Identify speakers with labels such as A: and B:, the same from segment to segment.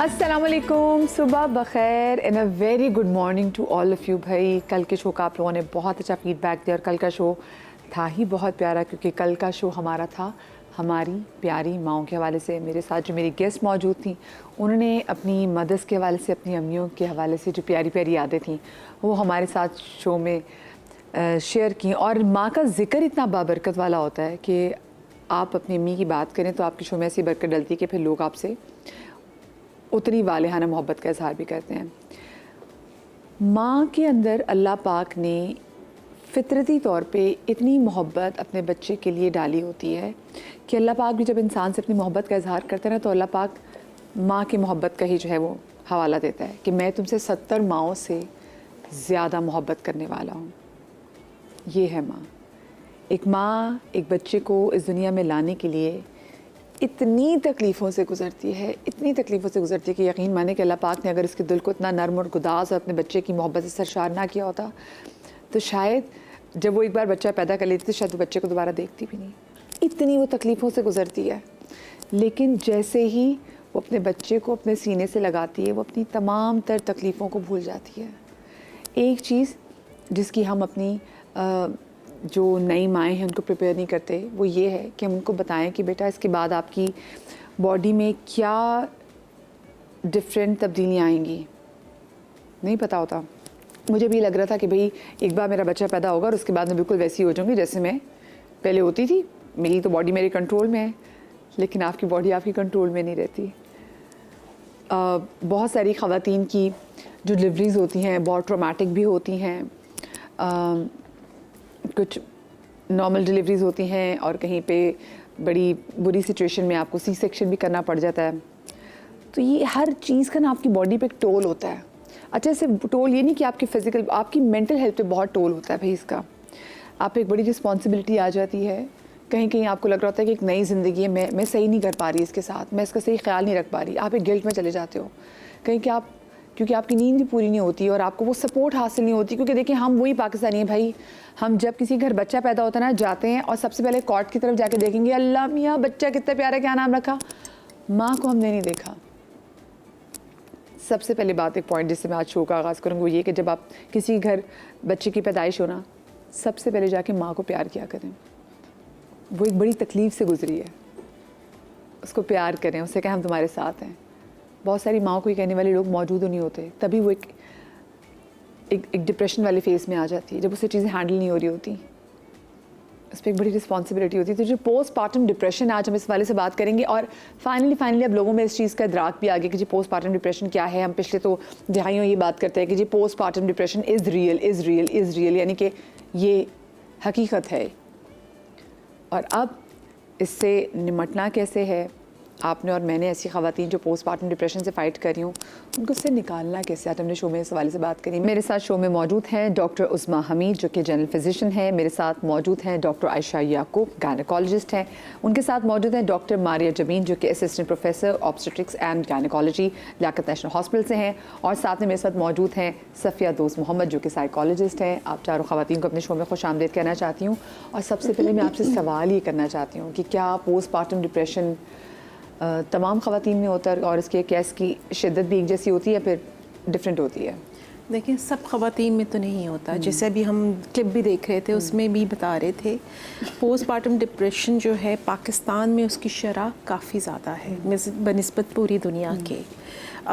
A: अस्सलामुअलैकुम, सुबह बखैर and a very good morning to all of you. भाई कल के शो का आप लोगों ने बहुत अच्छा फीडबैक दिया और कल का शो था ही बहुत प्यारा, क्योंकि कल का शो हमारा था हमारी प्यारी माओं के हवाले से। मेरे साथ जो मेरी गेस्ट मौजूद थी उन्होंने अपनी मदर्स के हवाले से, अपनी अम्मियों के हवाले से जो प्यारी प्यारी यादें थी वो हमारे साथ शो में शेयर की। और माँ का ज़िक्र इतना बाबरकत वाला होता है कि आप अपनी अम्मी की बात करें तो आपके शो में ऐसी बरकत डलती है कि फिर लोग आपसे उतनी वालिहाना मोहब्बत का इजहार भी करते हैं। माँ के अंदर अल्लाह पाक ने फितरती तौर पे इतनी मोहब्बत अपने बच्चे के लिए डाली होती है कि अल्लाह पाक भी जब इंसान से अपनी मोहब्बत का इजहार करते हैं ना, तो अल्लाह पाक माँ की मोहब्बत का ही जो है वो हवाला देता है कि मैं तुमसे 70 माँओं से ज़्यादा मोहब्बत करने वाला हूँ। ये है माँ। एक माँ एक बच्चे को इस दुनिया में लाने के लिए इतनी तकलीफ़ों से गुज़रती है, इतनी तकलीफ़ों से गुज़रती है कि यकीन माने कि अल्लाह पाक ने अगर इसके दिल को इतना नर्म और गुदास और अपने बच्चे की मोहब्बत से सरशार ना किया होता तो शायद जब वो एक बार बच्चा पैदा कर लेती तो शायद वो बच्चे को दोबारा देखती भी नहीं। इतनी वो तकलीफ़ों से गुज़रती है, लेकिन जैसे ही वो अपने बच्चे को अपने सीने से लगाती है वो अपनी तमाम तर तकलीफ़ों को भूल जाती है। एक चीज़ जिसकी हम अपनी जो नई माएँ हैं उनको प्रिपेयर नहीं करते वो ये है कि हम उनको बताएं कि बेटा इसके बाद आपकी बॉडी में क्या डिफरेंट तब्दीलियाँ आएंगी। नहीं पता होता। मुझे भी लग रहा था कि भाई एक बार मेरा बच्चा पैदा होगा और उसके बाद मैं बिल्कुल वैसी हो जाऊँगी जैसे मैं पहले होती थी। मेरी तो बॉडी मेरे कंट्रोल में है, लेकिन आपकी बॉडी आपकी कंट्रोल में नहीं रहती। बहुत सारी ख़वातीन की जो डिलीवरीज़ होती हैं बहुत ट्रॉमेटिक भी होती हैं। कुछ नॉर्मल डिलीवरीज़ होती हैं और कहीं पे बड़ी बुरी सिचुएशन में आपको सी सेक्शन भी करना पड़ जाता है। तो ये हर चीज़ का ना आपकी बॉडी पे एक टोल होता है। अच्छा, सिर्फ टोल ये नहीं कि आपकी फ़िज़िकल, आपकी मेंटल हेल्थ पे बहुत टोल होता है भाई इसका। आप पे एक बड़ी रिस्पॉन्सिबिलिटी आ जाती है। कहीं कहीं आपको लग रहा होता है कि एक नई ज़िंदगी है, मैं सही नहीं कर पा रही इसके साथ, मैं इसका सही ख्याल नहीं रख पा रही। आप एक गिल्ट में चले जाते हो कहीं कि आप, क्योंकि आपकी नींद भी पूरी नहीं होती और आपको वो सपोर्ट हासिल नहीं होती। क्योंकि देखिए हम वही पाकिस्तानी हैं भाई, हम जब किसी घर बच्चा पैदा होता है ना, जाते हैं और सबसे पहले कॉट की तरफ जाके देखेंगे अल्लाह मियाँ बच्चा कितना प्यारा, क्या नाम रखा। माँ को हमने नहीं देखा। सबसे पहले बात, एक पॉइंट जिससे मैं आज शो का आगाज़ करूँगी वो ये कि जब आप किसी घर बच्चे की पैदाइश हो ना, सबसे पहले जाके माँ को प्यार किया करें। वो एक बड़ी तकलीफ़ से गुजरी है, उसको प्यार करें, उससे कहें हम तुम्हारे साथ हैं। बहुत सारी माँ को ये कहने वाले लोग मौजूद नहीं होते, तभी वो एक डिप्रेशन वाले फेज़ में आ जाती है जब उसे चीज़ें हैंडल नहीं हो रही होती। उस पर एक बड़ी रिस्पॉन्सिबिलिटी होती है। तो जो पोस्टपार्टम डिप्रेशन, आज हम इस वाले से बात करेंगे। और फाइनली अब लोगों में इस चीज़ का इदराक भी आ गया कि जी पोस्टपार्टम डिप्रेशन क्या है। हम पिछले तो दहाइयों ये बात करते हैं कि जी पोस्टपार्टम डिप्रेशन इज़ रियल, यानी कि ये हकीकत है। और अब इससे निमटना कैसे है, आपने और मैंने ऐसी ख़वातीन जो पोस्टपार्टम डिप्रेशन से फ़ाइट कर रही हूँ उनको उससे निकालना कैसे, आज हमने शो में इस हवाले से बात करी। मेरे साथ शो में मौजूद हैं डॉक्टर उस्मा हमीद जो कि जनरल फिजिशियन हैं। मेरे साथ मौजूद हैं डॉक्टर आयशा याकूब, गायनेकोलॉजिस्ट हैं। उनके साथ मौजूद हैं डॉक्टर मारिया जबीन जो कि assistant professor obstetrics and gynaecology Liaquat National Hospital से हैं। और साथ में मेरे साथ मौजूद हैं सफ़िया दोस्त मोहम्मद जो कि साइकोलॉजिस्ट हैं। आप चारों ख़वातीन को अपने शो में खुश आमदीद कहना चाहती हूँ। और सबसे पहले मैं आपसे सवाल ये करना चाहती हूँ कि क्या पोस्टपार्टम डिप्रेशन तमाम ख़वातीन में होता है और इसके केस की शिद्दत भी एक जैसी होती है या फिर डिफरेंट होती है?
B: देखिए, सब ख़वातीन में तो नहीं होता। जैसे अभी हम क्लिप भी देख रहे थे उसमें भी बता रहे थे पोस्टपार्टम डिप्रेशन जो है पाकिस्तान में उसकी शरह काफ़ी ज़्यादा है बनिस्बत पूरी दुनिया के।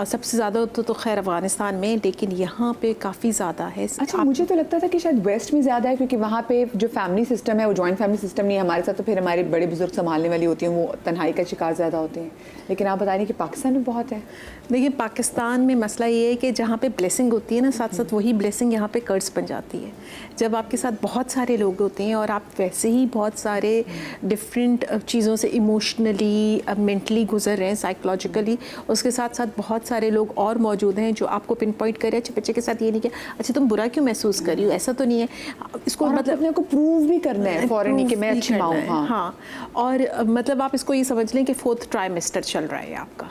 B: सबसे ज़्यादा तो खैर अफ़गानिस्तान में, लेकिन यहाँ पे काफ़ी ज़्यादा है।
A: अच्छा, मुझे तो लगता था कि शायद वेस्ट में ज़्यादा है क्योंकि वहाँ पे जो फैमिली सिस्टम है वो जॉइंट फैमिली सिस्टम नहीं है हमारे साथ। तो फिर हमारे बड़े बुजुर्ग संभालने वाली होती हैं, वो तन्हाई का शिकार ज़्यादा होते हैं। लेकिन आप बता रही कि पाकिस्तान में बहुत है।
B: देखिए, पाकिस्तान में मसला ये है कि जहाँ पे ब्लेसिंग होती है ना, साथ साथ वही ब्लेसिंग यहाँ पे कर्ज बन जाती है। जब आपके साथ बहुत सारे लोग होते हैं और आप वैसे ही बहुत सारे डिफरेंट चीज़ों से इमोशनली मेंटली गुजर रहे हैं, साइकोलॉजिकली, उसके साथ साथ बहुत सारे लोग और मौजूद हैं जो आपको पिन पॉइंट करें। अच्छा, बच्चे के साथ ये नहीं किया, अच्छा तुम बुरा क्यों महसूस कर रही हो, ऐसा तो नहीं है। इसको मतलब
A: अपने को प्रूव भी करना है फॉरन ही कि मैं अच्छी माँ हूँ।
B: हाँ, और मतलब आप इसको ये समझ लें कि 4th ट्राइमेस्टर चल रहा है आपका,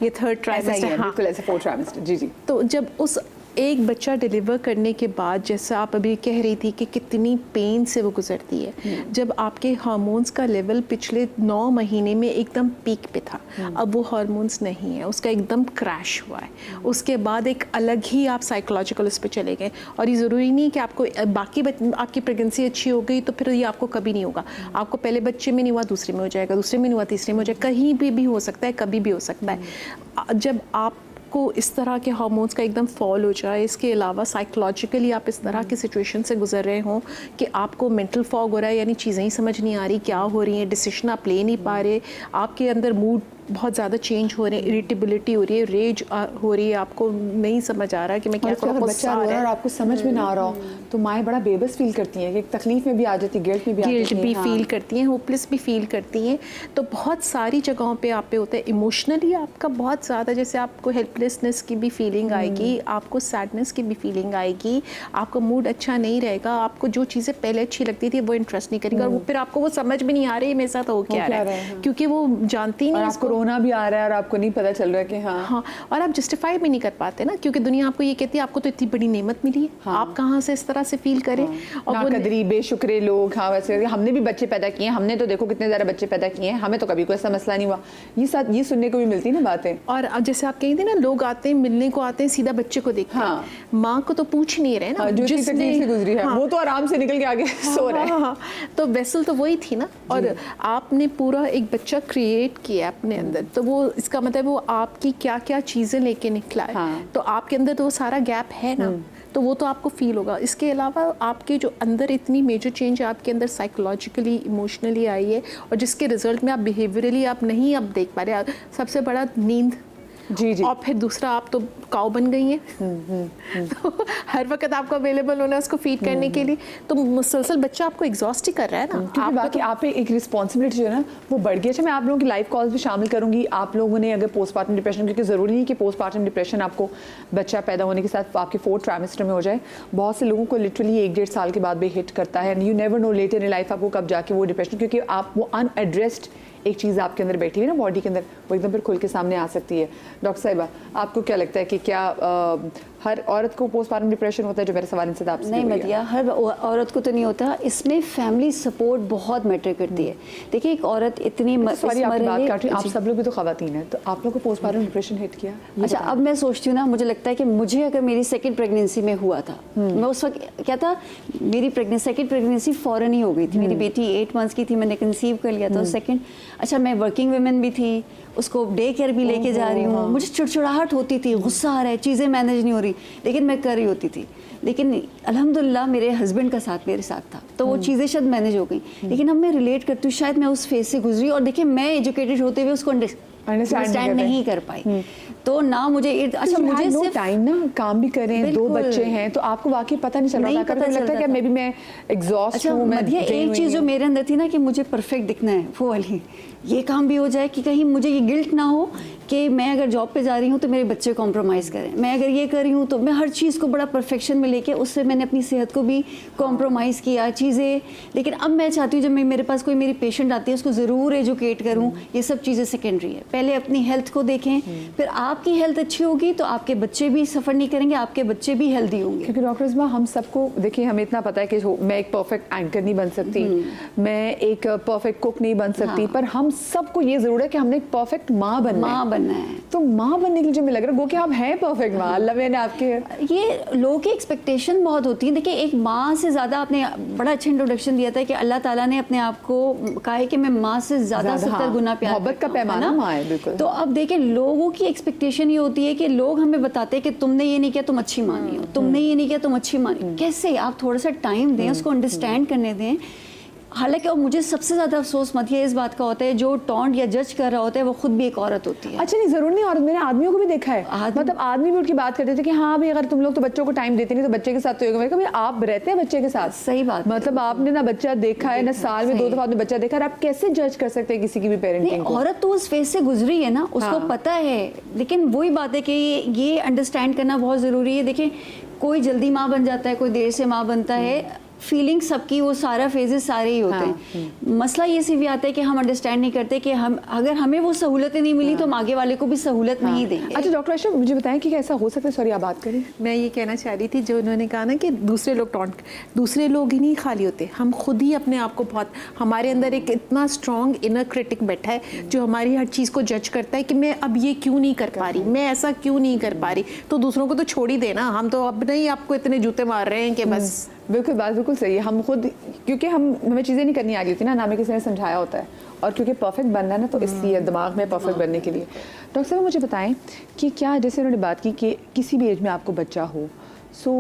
B: ये 3rd ट्राइमेस्टर।
A: बिल्कुल ऐसे 4th ट्राइमेस्टर। जी।
B: तो जब उस एक बच्चा डिलीवर करने के बाद, जैसा आप अभी कह रही थी कि कितनी पेन से वो गुजरती है, जब आपके हार्मोन्स का लेवल पिछले 9 महीने में एकदम पीक पे था, अब वो हार्मोन्स नहीं है, उसका एकदम क्रैश हुआ है, उसके बाद एक अलग ही आप साइकोलॉजिकल उस पर चले गए। और ये ज़रूरी नहीं कि आपको आपकी प्रेगनेंसी अच्छी हो गई तो फिर ये आपको कभी नहीं होगा। आपको पहले बच्चे में नहीं हुआ, दूसरे में हो जाएगा, दूसरे में नहीं हुआ, तीसरे में हो जाएगा, कहीं भी हो सकता है, कभी भी हो सकता है। जब आप को इस तरह के हार्मोन्स का एकदम फॉल हो जाए, इसके अलावा साइकोलॉजिकली आप इस तरह की सिचुएशन से गुजर रहे हों कि आपको मेंटल फॉग हो रहा है, यानी चीज़ें ही समझ नहीं आ रही क्या हो रही हैं, डिसीजन आप ले नहीं पा रहे, आपके अंदर मूड बहुत ज़्यादा चेंज हो रहे हैं, इरिटेबिलिटी हो रही है, रेज हो रही है, आपको नहीं समझ आ रहा है कि मैं क्या करूँ।
A: अगर बच्चा रो रहा है और आपको समझ में ना आ रहा हो तो माएँ बड़ा बेबस फील करती हैं, कि तकलीफ में भी आ जाती है, गिल्ट में भी आ जाती है,
B: गिल्ट भी फील करती हैं, होपलेस भी फील करती हैं। तो बहुत सारी जगहों पे आप पे होता है, इमोशनली आपका बहुत ज़्यादा, जैसे आपको हेल्पलेसनेस की भी फीलिंग आएगी, आपको सैडनेस की भी फीलिंग आएगी, आपका मूड अच्छा नहीं रहेगा, आपको जो चीज़ें पहले अच्छी लगती थी वो इंटरेस्ट नहीं करेंगी, और वो फिर आपको वो समझ भी नहीं आ रही है मेरे साथ हो क्या रहा है, क्योंकि वो जानती नहीं,
A: आपको रोना भी आ रहा है और आपको नहीं पता चल रहा है कि हाँ,
B: और आप जस्टिफाई भी नहीं कर पाते ना, क्योंकि दुनिया आपको ये कहती है आपको तो इतनी बड़ी नेमत मिली है, आप कहाँ से इस तरह से फील करें। और वो
A: नाकदरी, बेशुक्रे लोग, हाँ वैसे हमने भी बच्चे पैदा किए, हमने तो देखो कितने ज़्यादा बच्चे पैदा किए हैं, हमें तो कभी कोई ऐसा मसला नहीं हुआ, ये सुनने को भी मिलती ना बातें।
B: और अब जैसे आप कही थी ना, लोग आते हैं मिलने को, आते हैं सीधा बच्चे को देखते हैं, माँ को तो पूछ नहीं रहे ना,
A: जो जिसने से गुजरी है वो तो आराम से निकल के आगे सो रहा है।
B: तो वेसल तो वही थी ना, और आपने पूरा एक बच्चा क्रिएट किया अपने अंदर, तो वो इसका मतलब वो आपकी क्या क्या चीज़ें लेके निकला है, तो आपके अंदर तो वो सारा गैप है ना, तो वो तो आपको फील होगा। इसके अलावा आपके जो अंदर इतनी मेजर चेंज आपके अंदर साइकोलॉजिकली, इमोशनली आई है, और जिसके रिजल्ट में आप बिहेवियरली आप नहीं अब देख पा रहे। सबसे बड़ा नींद,
A: जी जी,
B: और फिर दूसरा आप तो काऊ बन गई हैं, तो हर वक्त आपको अवेलेबल होना है उसको फीड करने के लिए, तो मुसलसल बच्चा आपको एग्जॉस्ट ही कर रहा है ना,
A: क्योंकि बाकी आप पे एक रिस्पॉन्सिबिलिटी जो है ना वो बढ़ गई। अच्छा, मैं आप लोगों की लाइव कॉल्स भी शामिल करूंगी। आप लोगों ने अगर पोस्टमार्टम डिप्रेशन, क्योंकि ज़रूरी नहीं कि पोस्टमार्टम डिप्रेशन आपको बच्चा पैदा होने के साथ आपके 4th ट्राइमेस्टर में हो जाए, बहुत से लोगों को लिटरली 1-1.5 साल के बाद भी हिट करता है, and you never know later in life आपको कब जाके वो डिप्रेशन, क्योंकि आप वो अनएड्रेस्ड एक चीज़ आपके अंदर बैठी हुई है ना बॉडी के अंदर, वो एकदम फिर खुल के सामने आ सकती है। डॉक्टर साहिबा, आपको क्या लगता है कि क्या हर औरत को पोस्टमार्टम डिप्रेशन होता है? जो मेरा सवाल इनसे आपसे
C: नहीं मदिया, हर औरत को तो नहीं होता, इसमें फैमिली सपोर्ट बहुत मैटर करती है। देखिए एक औरत इतनी
A: सॉरी आपकी बात काट रही, आप सब लोग भी तो खवातीन हैं, तो आप लोग को पोस्टमार्टम डिप्रेशन हिट किया?
C: अच्छा, अब मैं सोचती हूँ ना, मुझे लगता है कि मुझे अगर मेरी सेकंड प्रेगनेंसी में हुआ था, मैं उस वक्त क्या था, मेरी सेकंड प्रेगनेंसी फौरन ही हो गई थी, मेरी बेटी 8 मंथ्स की थी, मैंने कंसीव कर लिया था। सेकंड, अच्छा मैं वर्किंग वुमेन भी थी, उसको डे केयर भी लेके जा रही हूँ, मुझे चिड़चिड़ाहट होती थी, गुस्सा आ रहा है, चीज़ें मैनेज नहीं हो रही, लेकिन मैं कर रही होती थी। लेकिन अल्हम्दुलिल्लाह मेरे हस्बैंड का साथ मेरे साथ था, तो वो चीज़ें शायद मैनेज हो गई। लेकिन अब मैं रिलेट करती हूँ, शायद मैं उस फेज से गुजरी, और देखिए मैं एजुकेटेड होते हुए उसको अंडरस्टैंड नहीं कर पाई, तो ना मुझे अच्छा मुझे
A: नो टाइम ना, काम भी करें, 2 बच्चे हैं, तो आपको वाकई पता नहीं चल रहा था, कभी लगता है कि मे बी मैं एग्जॉस्ट हूं।
C: मदिया, एक चीज़ जो मेरे अंदर थी ना कि मुझे परफेक्ट दिखना है, वो वाली, ये काम भी हो जाए कि कहीं मुझे ये गिल्ट ना हो कि मैं अगर जॉब पे जा रही हूँ तो मेरे बच्चे कॉम्प्रोमाइज़ करें, मैं अगर ये कर रही हूँ तो मैं हर चीज़ को बड़ा परफेक्शन में लेके, उससे मैंने अपनी सेहत को भी कॉम्प्रोमाइज़ किया चीज़ें। लेकिन अब मैं चाहती हूँ जब मेरे पास कोई मेरी पेशेंट आती है उसको ज़रूर एजुकेट करूँ, ये सब चीज़ें सेकेंडरी है, पहले अपनी हेल्थ को देखें, फिर आपकी हेल्थ अच्छी होगी तो आपके बच्चे भी सफ़र नहीं करेंगे, आपके बच्चे भी हेल्दी होंगे।
A: क्योंकि डॉक्टर इस्मा, हम सबको देखिए, हमें इतना पता है कि मैं एक परफेक्ट एंकर नहीं बन सकती, मैं एक परफेक्ट कुक नहीं बन सकती, पर हम सबको ये ज़रूर है कि हमने एक परफेक्ट माँ बनना है। तो माँ बनने के लिए जो मुझे लग रहा है, वो कि आप हैं परफेक्ट माँ, अल्लाह मैंने आपके,
C: ये लोगों की एक्सपेक्टेशन बहुत होती है। देखिए एक माँ से ज़्यादा, आपने बड़ा अच्छा इंट्रोडक्शन दिया था कि अल्लाह ताला ने अपने आप को कहा है कि मैं माँ से ज़्यादा 70 गुना प्यार,
A: मोहब्बत का पैमाना माँ है, बिल्कुल।
C: तो अब देखिए लोगों की एक्सपेक्टेशन ये होती है कि लोग हमें बताते हैं कि तुमने ये नहीं किया तुम अच्छी माँ नहीं हो, तुमने ये नहीं किया तुम अच्छी माँ नहीं। कैसे? आप थोड़ा सा टाइम दें, उसको अंडरस्टैंड करने दें। हालांकि और मुझे सबसे ज़्यादा अफसोस मत इस बात का होता है, जो टॉन्ट या जज कर रहा होता है वो खुद भी एक औरत होती है।
A: अच्छा नहीं, ज़रूर नहीं औरत, मैंने आदमियों को भी देखा है, मतलब आदमी भी उनकी बात करते थे कि हाँ भाई अगर तुम लोग तो बच्चों को टाइम देते नहीं तो बच्चे के साथ तो होगा। कभी आप रहते हैं बच्चे के साथ?
C: सही बात,
A: मतलब आपने ना बच्चा देखा है ना, साल में 2 दफा आपने बच्चा देखा है, आप कैसे जज कर सकते हैं किसी की भी पेरेंटिंग को?
C: औरत तो उस फेज से गुजरी है ना, उसको पता है। लेकिन वही बात है कि ये अंडरस्टैंड करना बहुत ज़रूरी है। देखिए कोई जल्दी माँ बन जाता है, कोई देर से माँ बनता है। फीलिंग सबकी, वो सारा फेजेस सारे ही होते हैं। मसला ये सिर्फ आता है कि हम अंडरस्टैंड नहीं करते कि हम अगर हमें वो सहूलतें नहीं मिली तो हम आगे वाले को भी सहूलत नहीं देंगे।
A: अच्छा डॉक्टर आयशा, मुझे बताएं कि ऐसा हो सकता है, सॉरी आप बात करें।
B: मैं ये कहना चाह रही थी, जो उन्होंने कहा ना कि दूसरे लोग ही नहीं खाली होते, हम खुद ही अपने आप को बहुत, हमारे अंदर एक इतना स्ट्रॉन्ग इनर क्रिटिक बैठा है जो हमारी हर चीज़ को जज करता है कि मैं अब ये क्यों नहीं कर पा रही, मैं ऐसा क्यों नहीं कर पा रही। तो दूसरों को तो छोड़ ही देना, हम तो अब नहीं आपको इतने जूते मार रहे हैं कि बस।
A: बिल्कुल, बात बिल्कुल सही है। हम खुद, क्योंकि हमें चीज़ें नहीं करनी आ रही होती ना हमें किसी ने समझाया होता है, और क्योंकि परफेक्ट बनना है ना, तो इसलिए दिमाग में परफेक्ट बनने के लिए। डॉक्टर साहब मुझे बताएं कि क्या, जैसे उन्होंने बात की कि किसी भी एज में आपको बच्चा हो, सो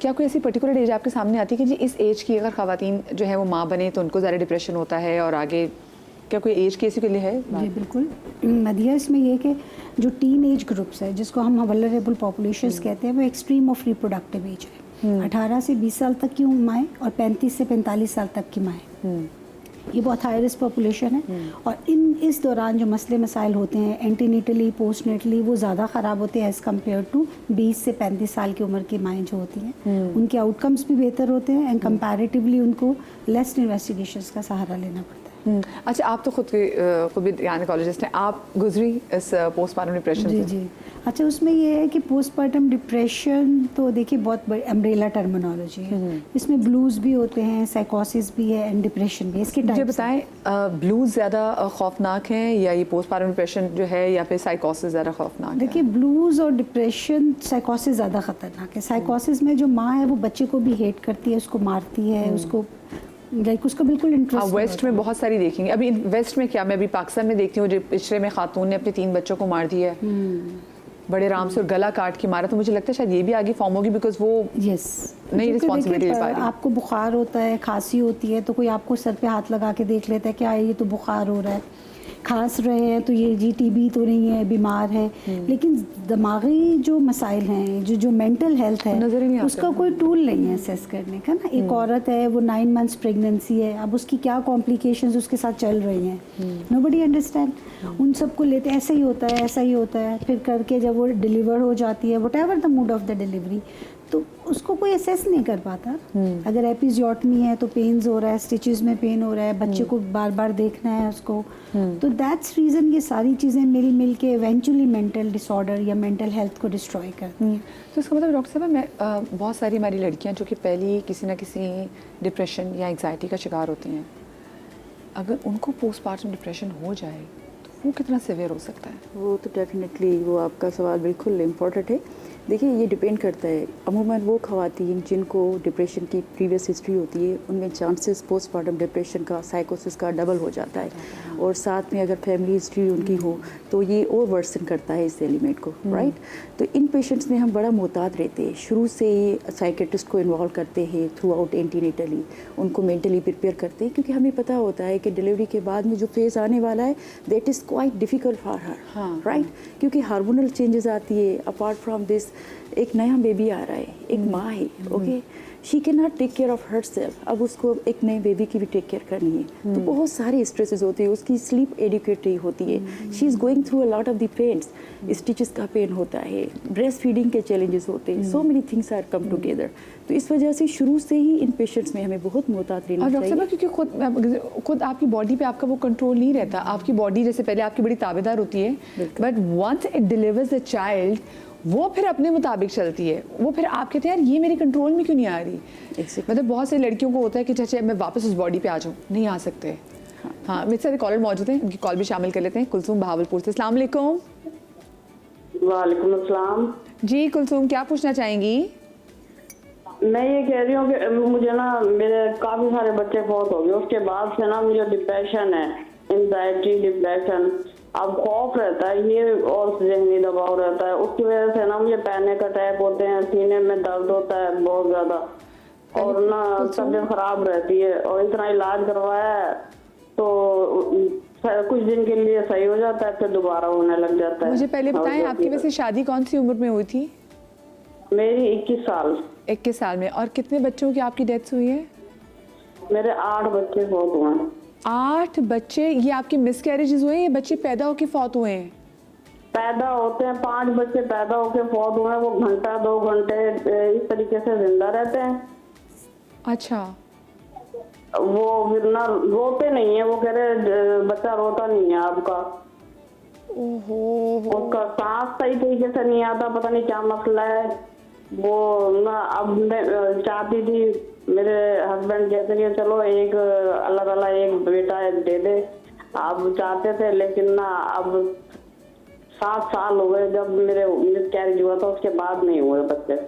A: क्या कोई ऐसी पर्टिकुलर एज आपके सामने आती है कि जी इस एज की अगर ख़वातीन जो है वो माँ बने तो उनको ज़्यादा डिप्रेशन होता है, और आगे क्या कोई एज किसी के लिए है?
D: जी बिल्कुल मदिया, इसमें ये कि जो टीन एज ग्रुप्स है जिसको हम वल्नरेबल पॉपुलेशंस कहते हैं, वो एक्सट्रीम ऑफ रिप्रोडक्टिव एज है। 18 से 20 साल तक की माएँ और 35 से 45 साल तक की माएँ, ये बहुत हाई रिस्क पॉपुलेशन है। और इस दौरान जो मसले मसाइल होते हैं एंटीनेटली पोस्टनेटली, वो ज़्यादा ख़राब होते हैं एज़ कम्पेयर टू 20 से 35 साल की उम्र की माएँ जो होती हैं। उनके आउटकम्स भी बेहतर होते हैं एंड कंपैरेटिवली उनको लेस इन्वेस्टिगेशंस का सहारा लेना पड़ता है।
A: अच्छा, आप तो खुद भी गायनेकोलॉजिस्ट हैं, आप गुजरी इस पोस्टमार्टम डिप्रेशन
D: जी
A: से?
D: जी। अच्छा, उसमें ये है कि पोस्टमार्टम डिप्रेशन तो देखिए बहुत बड़ी अम्ब्रेला टर्मिनोलॉजी है। इसमें ब्लूज़ भी होते हैं, साइकोसिस भी है एंड डिप्रेशन भी। इसके
A: मुझे
D: टाइप्स
A: बताएं, ब्लूज ज़्यादा खौफनाक हैं या ये पोस्टमार्टम डिप्रेशन जो है, या फिर साइकोसिस ज़्यादा खौफनाक है?
D: देखिए, ब्लूज़ और डिप्रेशन, साइकोसिस ज़्यादा ख़तरनाक है। साइकोसिस में जो माँ है वो बच्चे को भी हेट करती है, उसको मारती है, उसको लाइक उसका बिल्कुल इंटरेस्ट।
A: वेस्ट में बहुत सारी देखेंगे। अभी वेस्ट में क्या, मैं अभी पाकिस्तान में देखती हूँ, जो पिछले में खातून ने अपने 3 बच्चों को मार दिया है बड़े आराम से, और गला काट के मारा। तो मुझे लगता है शायद ये भी आगे फॉर्म होगी, बिकॉज वो
D: यस
A: नहीं रिस्पॉन्सिबिलिटी ले पा रही।
D: आपको बुखार होता है, खांसी होती है, तो कोई आपको सर पे हाथ लगा के देख लेता है क्या ये तो बुखार हो रहा है, खांस रहे हैं तो ये जी टीबी तो नहीं है, बीमार है। लेकिन दिमागी जो मसाइल हैं, जो मेंटल हेल्थ
A: नज़र ही नहीं
D: है,
A: आता।
D: उसका कोई टूल नहीं है असेस करने का ना। एक औरत है, वो 9 मंथ्स प्रेगनेंसी है, अब उसकी क्या कॉम्प्लिकेशंस उसके साथ चल रही हैं, नोबडी अंडरस्टैंड। उन सबको लेते ऐसा ही होता है, ऐसा ही होता है, फिर करके जब वो डिलीवर हो जाती है, whatever the mood off the delivery, तो उसको कोई असेस नहीं कर पाता। अगर एपिजियोटमी है तो पेन्स हो रहा है, स्टिचेस में पेन हो रहा है, बच्चे को बार बार देखना है उसको, तो दैट्स रीज़न ये सारी चीज़ें मिल के इवेंचुअली मेंटल डिसऑर्डर या मेंटल हेल्थ को डिस्ट्रॉय करती हैं।
A: तो इसका मतलब डॉक्टर साहब, मैं बहुत सारी हमारी लड़कियां जो कि पहले किसी ना किसी डिप्रेशन या एंग्जाइटी का शिकार होती हैं, अगर उनको पोस्टमार्टम डिप्रेशन हो जाए तो वो कितना सीवियर हो सकता है?
E: वो तो डेफिनेटली, वो आपका सवाल बिल्कुल इम्पोर्टेंट है। देखिए, ये डिपेंड करता है, अमूमन वो ख़वातीन जिनको डिप्रेशन की प्रीवियस हिस्ट्री होती है उनमें चांसेस पोस्टमार्टम डिप्रेशन का, साइकोसिस का डबल हो जाता है। और साथ में अगर फैमिली हिस्ट्री उनकी हो तो ये और वर्सन करता है इस एलिमेंट को, राइट। तो इन पेशेंट्स में हम बड़ा मोहतात रहते हैं, शुरू से ही साइकेट्रिस्ट को इन्वॉल्व करते हैं थ्रू आउट एंटीनेटली, उनको मेंटली प्रिपेयर करते हैं, क्योंकि हमें पता होता है कि डिलीवरी के बाद में जो फेज़ आने वाला है that is quite difficult for her, right. क्योंकि हार्मोनल चेंजेस आती है, अपार्ट फ्रॉम दिस एक नया बेबी आ रहा है, एक माँ है, okay, she can not take care of her self. अब उसको एक नए बेबी की भी टेक केयर करनी है, तो बहुत सारे स्ट्रेसेस होते हैं, उसकी स्लीप एडिक्वेट नहीं होती है, she is going through a lot of the pains, stitches का पेन होता है, ब्रेस्ट फीडिंग के चैलेंजेस होते हैं, so many things are come together. तो इस वजह से शुरू से ही इन पेशेंट्स में हमें बहुत मोहतात रहना
A: और
E: चाहिए।
A: डॉक्टर साहब, क्योंकि खुद आपकी बॉडी पे आपका वो कंट्रोल नहीं रहता। आपकी बॉडी जैसे पहले आपकी बड़ी ताबेदार होती है, but once it delivers the child, वो फिर अपने मुताबिक चलती है। वो फिर आप कहते हैं यार ये मेरे कंट्रोल में क्यों नहीं आ रही। मतलब बहुत से लड़कियों को होता है कि चाचा मैं वापस उस बॉडी पे आ जाऊँ, नहीं आ सकते। हाँ, मेरे साथ कॉलर मौजूद हैं, उनकी कॉल भी शामिल कर लेते हैं। कुलसूम बहावलपुर से, अस्सलाम वालेकुम।
F: वालेकुम अस्सलाम।
A: जी कुलसूम, क्या पूछना चाहेंगी?
F: मैं ये कह रही हूँ कि मुझे ना मेरे काफी सारे बच्चे फौत हो गए, उसके बाद से ना मुझे डिप्रेशन है, एंजाइटी, डिप्रेशन, अब खौफ रहता है ये और ज़हनी दबाव रहता है, उसकी वजह से ना मुझे पैनिक अटैक होते हैं, सीने में दर्द होता है बहुत ज्यादा, और ना तबीयत खराब रहती है, और इतना इलाज करवाया है तो कुछ दिन के लिए सही हो जाता है, फिर दोबारा होने लग जाता है।
A: मुझे पहले बताएं, आपकी वैसे शादी कौन सी उम्र में हुई थी?
F: मेरी 21 साल।
A: 21 साल में। और कितने बच्चों की आपकी डेथ हुई है?
F: मेरे 8 बच्चे फौत हुए हैं।
A: 8 बच्चे? ये आपके मिसकैरेजेस हुए हैं, ये बच्चे पैदा होके फौत हुए हैं?
F: पैदा होते हैं, 5 बच्चे पैदा होके फौत हुए हैं, वो घंटा 2 घंटे इस तरीके से जिंदा रहते हैं।
A: अच्छा,
F: वो फिर ना रोते नहीं है, वो कह रहे बच्चा रोता नहीं है आपका।
A: ओहो
F: उसका सांस सही तरीके से नहीं आता, पता नहीं क्या मसला है। वो ना अब मैं चाहती थी, मेरे हस्बैंड कहते कि चलो एक अल्लाह ताला एक बेटा दे दे, आप चाहते थे, लेकिन ना अब 7 साल हो गए जब मेरे मिसकैरेज हुआ था, उसके बाद नहीं हुए बच्चे।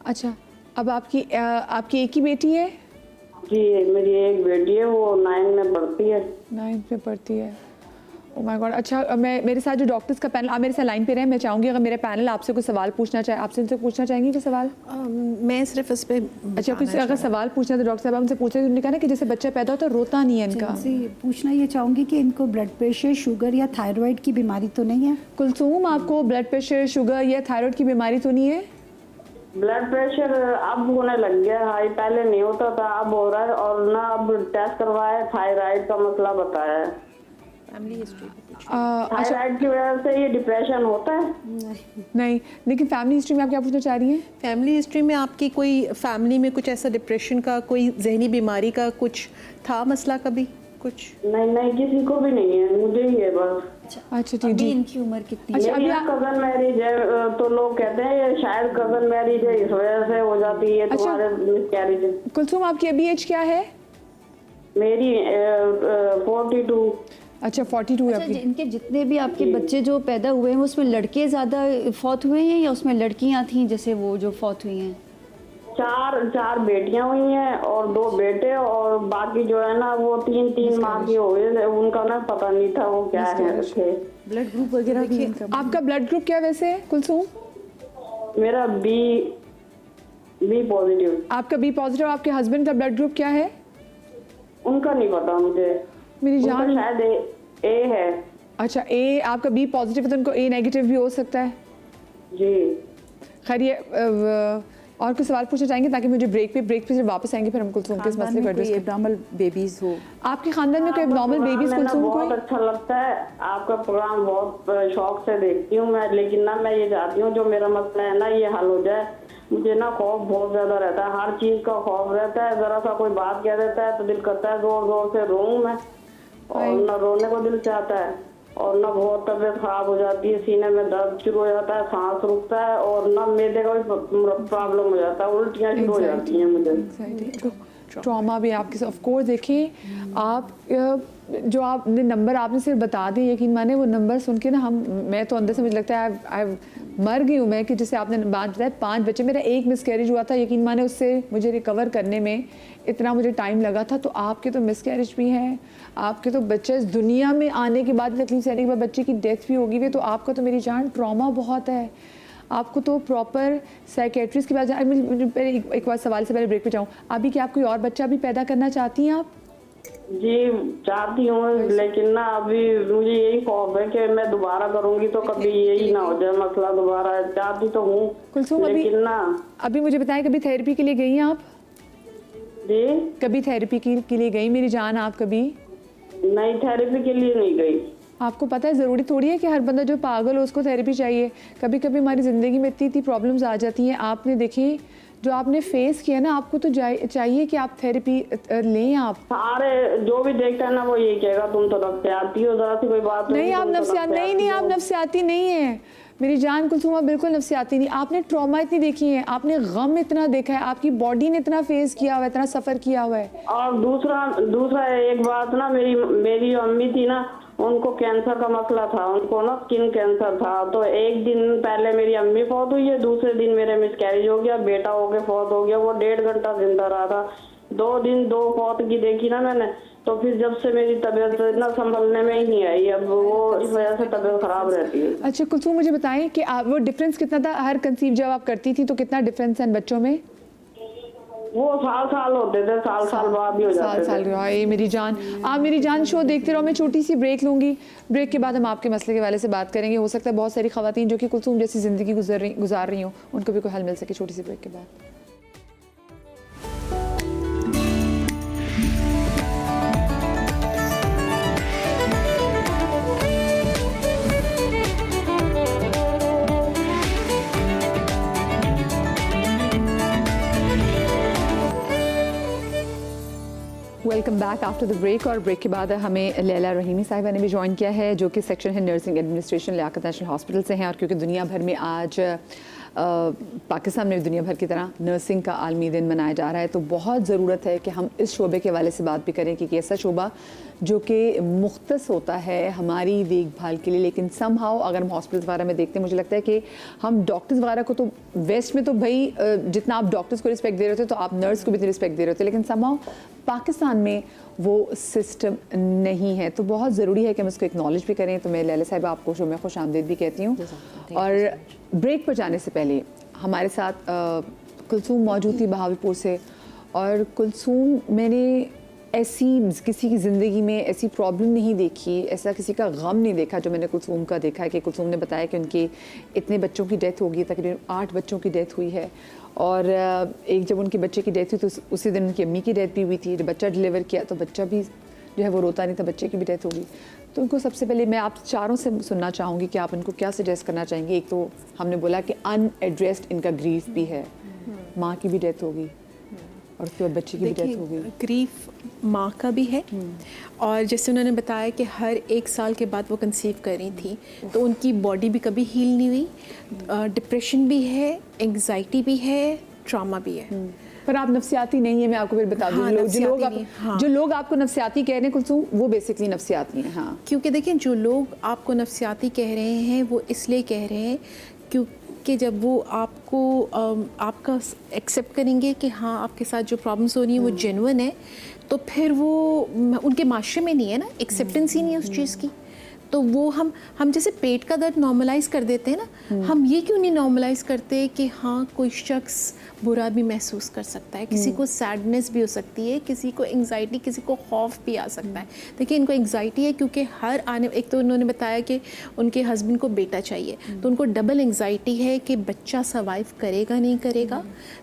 A: अच्छा, अब आपकी एक ही बेटी है?
F: जी मेरी एक बेटी है, वो 9 में पढ़ती है।
A: 9th में पढ़ती है। Oh my God. अच्छा, मेरे साथ जो डॉक्टर्स का पैनल, आप मेरे साथ लाइन पे रहें, मैं चाहूँगी अगर मेरे पैनल आपसे कोई सवाल पूछना चाहे, आपसे उनसे पूछना चाहेंगी कोई सवाल?
B: मैं सिर्फ इस पे
A: अच्छा, कुछ अगर सवाल पूछना तो डॉक्टर साहब हमसे पूछ रहे हैं। उन्होंने कहा ना कि जैसे बच्चा पैदा होता है रोता नहीं है इनका।
D: जी पूछना ये चाहूँगी कि इनको ब्लड प्रेशर, शुगर या थायराइड की बीमारी तो नहीं है?
A: कुलसूम, आपको ब्लड प्रेशर, शुगर या थायराइड की बीमारी तो नहीं है?
F: ब्लड प्रेशर अब होने लग गया हाई, पहले नहीं होता था, अब हो रहा है। और ना अब टेस्ट करवाया, थायराइड का मसला बताया है।
B: फैमिली हिस्ट्री
F: थायराइड की वजह से ये डिप्रेशन होता है?
A: नहीं, लेकिन फैमिली हिस्ट्री में आप क्या पूछना चाह रही हैं?
B: फैमिली हिस्ट्री में आपकी कोई फैमिली में कुछ ऐसा डिप्रेशन का, कोई जहनी बीमारी का कुछ था मसला कभी कुछ?
F: नहीं किसी को भी नहीं है, मुझे ही है बस।
A: अच्छा ठीक
C: अभी
A: जी।
C: इनकी उम्र कितनी है?
A: अच्छा,
F: मेरी
A: अभी
F: कजन मैरिज है, तो लोग कहते हैं ये शायद कजन मैरिज है, इस वजह से हो जाती है
A: अच्छा।
F: तुम्हारे मिसकैरेज।
A: कुलसूम, आपकी अभी एज क्या है?
F: मेरी 42।
A: अच्छा, 42 है
C: अच्छा,
A: आपकी।
C: इनके जितने भी आपके बच्चे जो पैदा हुए हैं उसमें लड़के ज़्यादा फौत हुए हैं या उसमें लड़कियां थी जैसे वो जो फौत हुई हैं?
F: चार बेटियां हुई हैं और 2 बेटे, और बाकी जो है ना वो 3 माह की हो गए, उनका ना पता नहीं था वो क्या है थे।
A: ब्लड ग्रुप वगैरह भी इनका? आपका ब्लड ग्रुप क्या वैसे है कुलसूम?
F: मेरा बी पॉजिटिव।
A: आपका बी पॉजिटिव। आपके हस्बैंड का ब्लड ग्रुप क्या है?
F: उनका नहीं पता मुझे,
A: मेरी
F: उनका
A: जान।
F: शायद ए है।
A: अच्छा, ए, आपका बी पॉजिटिव है तो उनको ए नेगेटिव भी हो सकता है।
F: जी
A: खैर, ये और कुछ सवाल पूछना चाहेंगे ताकि मुझे ब्रेक पे जब वापस आएंगे फिर हम कुलसूम के इस मसले पर डिस्कस करें।
E: एब्नॉर्मल बेबीज हो
A: आपके खानदान में कोई नॉर्मल बेबीज
F: आपका
A: कुलसूम
F: बहुत
A: कोई?
F: अच्छा लगता है, आपका प्रोग्राम बहुत शौक से देखती हूँ मैं, लेकिन ना मैं ये चाहती हूँ जो मेरा मसला है ना ये हल हो जाए। मुझे ना खौफ बहुत ज्यादा रहता है, हर चीज का खौफ रहता है, जरा सा कोई बात कह देता है तो दिल करता है जोर जोर से रोऊं मैं, और ना रोने को दिल चाहता है, और ना बहुत तबीयत खराब हो जाती है, सीने में दर्द शुरू हो जाता है, सांस रुकता है, और ना मैदे का भी प्रॉब्लम हो जाता है, उल्टियाँ शुरू हो जाती हैं मुझे।
A: ट्रॉमा भी आपके ऑफ कोर्स। देखिए, आप जो आपने नंबर आपने सिर्फ बता दिए, यकीन माने वो नंबर सुन के ना मैं तो अंदर से मुझे लगता है आई मर गई हूँ मैं कि जैसे आपने बात बताया 5 बच्चे, मेरा एक मिसकैरेज हुआ था, यकीन माने उससे मुझे रिकवर करने में इतना मुझे टाइम लगा था। तो आपके तो मिसकैरेज भी हैं, आपके तो बच्चे इस दुनिया में आने के बाद, तकलीफ सहने के बाद बच्चे की डेथ भी होगी, तो आपका तो मेरी जान ट्रॉमा बहुत है। आपको तो प्रॉपर साइकेट्रिस्ट के पास एक बार सवाल से पहले ब्रेक पे जाऊँ, अभी क्या आप कोई और बच्चा भी पैदा करना चाहती हैं आप?
F: जी चाहती हूँ, लेकिन ना अभी मुझे यही खौफ है कि मैं दोबारा करूँगी तो कभी यही ना हो जाए मसला दोबारा। चाहती तो हूँ,
A: कुलसूम,
F: लेकिन ना
A: अभी मुझे बताएं, कभी थेरेपी के लिए गई हैं आप?
F: जी
A: कभी थेरेपी के लिए गई मेरी जान आप कभी?
F: नहीं, थेरेपी के लिए नहीं गई।
A: आपको पता है ज़रूरी थोड़ी है कि हर बंदा जो पागल हो उसको थेरेपी चाहिए। कभी कभी हमारी ज़िंदगी में इतनी प्रॉब्लम्स आ जाती हैं। आपने देखी जो आपने फेस किया ना, आपको तो चाहिए कि आप थेरेपी लें। आप
F: सारे जो भी देखता है ना वो ये कहेगा तुम तो नफ्सियाती हो, जरा सी कोई बात
A: नहीं, आप नफ्सियात नहीं, आप नफ्सियाती नहीं है मेरी जान कुलसूम, आप बिल्कुल नफ्सियाती नहीं। आपने ट्रॉमा इतनी देखी है, आपने गम इतना देखा है, आपकी बॉडी ने इतना फेस किया हुआ है, इतना सफ़र किया हुआ है।
F: और दूसरा एक बात ना, मेरी अम्मी थी ना, उनको कैंसर का मसला था, उनको ना स्किन कैंसर था। तो एक दिन पहले मेरी अम्मी फौत हुई है, दूसरे दिन मेरे मिसकैरेज हो गया, बेटा हो गया फौत हो गया। वो 1.5 घंटा जिंदा रहा था। 2 दिन 2 फौत की देखी ना मैंने, तो फिर जब से मेरी तबीयत इतना संभलने में ही नहीं आई। अब वो इस वजह से तबीयत खराब रहती है।
A: अच्छा कुलसूम, मुझे बताएं कि वो डिफरेंस कितना था हर कंसीव जब आप करती थी, तो कितना डिफरेंस है बच्चों में?
F: वो साल होते थे, साल बाद ही हो जाते
A: साल ये मेरी जान। आप मेरी जान शो देखते रहो, मैं छोटी सी ब्रेक लूंगी। ब्रेक के बाद हम आपके मसले के वाले से बात करेंगे। हो सकता है बहुत सारी खवातीन जो कि कुलसूम जैसी ज़िंदगी गुजार रही हों, उनको भी कोई हल मिल सके छोटी सी ब्रेक के बाद। Welcome welcome back after the break. और ब्रेक के बाद हमें लैला रहीमी साहिबा ने भी ज्वाइन किया है, जो कि सेक्शन है nursing administration Liaquat National Hospital से हैं। और क्योंकि दुनिया भर में आज पाकिस्तान में भी दुनिया भर की तरह नर्सिंग का आलमी दिन मनाया जा रहा है, तो बहुत ज़रूरत है कि हम इस शोबे के हवाले से बात भी करें कि ऐसा शोबा जो कि मुख्तस होता है हमारी देखभाल के लिए, लेकिन समहाउ अगर हम हॉस्पिटल्स वगैरह में देखते हैं, मुझे लगता है कि हम डॉक्टर्स वगैरह को तो वेस्ट में तो भाई जितना आप डॉक्टर्स को रिस्पेक्ट दे रहे थे तो आप नर्स को भी रिस्पेक्ट दे रहे थे, लेकिन समहाउ पाकिस्तान में वो सिस्टम नहीं है। तो बहुत ज़रूरी है कि हम इसको एक्नॉलेज भी करें। तो मैं लैला साहिबा आपको शो में खुश आमदीद भी कहती हूँ। और ब्रेक पर जाने से पहले हमारे साथ कुलसूम मौजूद थी बहावलपुर से। और कुलसूम, मैंने ऐसी किसी की ज़िंदगी में ऐसी प्रॉब्लम नहीं देखी, ऐसा किसी का गम नहीं देखा जो मैंने कुलसूम का देखा है। कि कुलसूम ने बताया कि उनके इतने बच्चों की डेथ होगी, तकरीबन 8 बच्चों की डेथ हुई है। और एक जब उनके बच्चे की डेथ हुई तो उसी दिन उनकी अम्मी की डेथ भी हुई थी। जब बच्चा डिलीवर किया तो बच्चा भी जो है वो रोता नहीं था, बच्चे की भी डेथ होगी। तो उनको सबसे पहले मैं आप चारों से सुनना चाहूँगी कि आप उनको क्या सजेस्ट करना चाहेंगे। एक तो हमने बोला कि अनएड्रेस्ड इनका ग्रीफ भी है, माँ की भी डेथ होगी और उसके बाद बच्चे की भी डेथ होगी।
B: ग्रीफ माँ का भी है, और जैसे उन्होंने बताया कि हर 1 साल के बाद वो कंसीव कर रही थी, तो उनकी बॉडी भी कभी हील नहीं हुई। डिप्रेशन भी है, एंग्जाइटी भी है, ट्रॉमा भी है।
A: पर आप नफ्सियाती नहीं है, मैं आपको फिर बता दूँ।
B: हाँ,
A: जो लोग आपको नफ्सियाती कह रहे हैं कुलसूम, वो बेसिकली नफ्सियाती हैं। हाँ,
B: क्योंकि देखिए जो लोग आपको नफ्सियाती कह रहे हैं वो इसलिए कह रहे हैं क्योंकि जब वो आपको आपका एक्सेप्ट करेंगे कि हाँ आपके साथ जो प्रॉब्लम्स हो रही हैं वो जेन्युइन है, तो फिर वो उनके माशरे में नहीं है ना, एक्सेप्टेंस ही नहीं है उस चीज़ की। तो वो हम जैसे पेट का दर्द नॉर्मलाइज कर देते हैं ना, हम ये क्यों नहीं नॉर्मलाइज करते कि हाँ कोई शख्स बुरा भी महसूस कर सकता है, किसी को सैडनेस भी हो सकती है, किसी को एंग्जाइटी, किसी को खौफ भी आ सकता है। देखिए इनको एंग्जाइटी है क्योंकि हर आने, एक तो उन्होंने बताया कि उनके हस्बैंड को बेटा चाहिए, तो उनको डबल एंग्जाइटी है कि बच्चा सर्वाइव करेगा नहीं करेगा,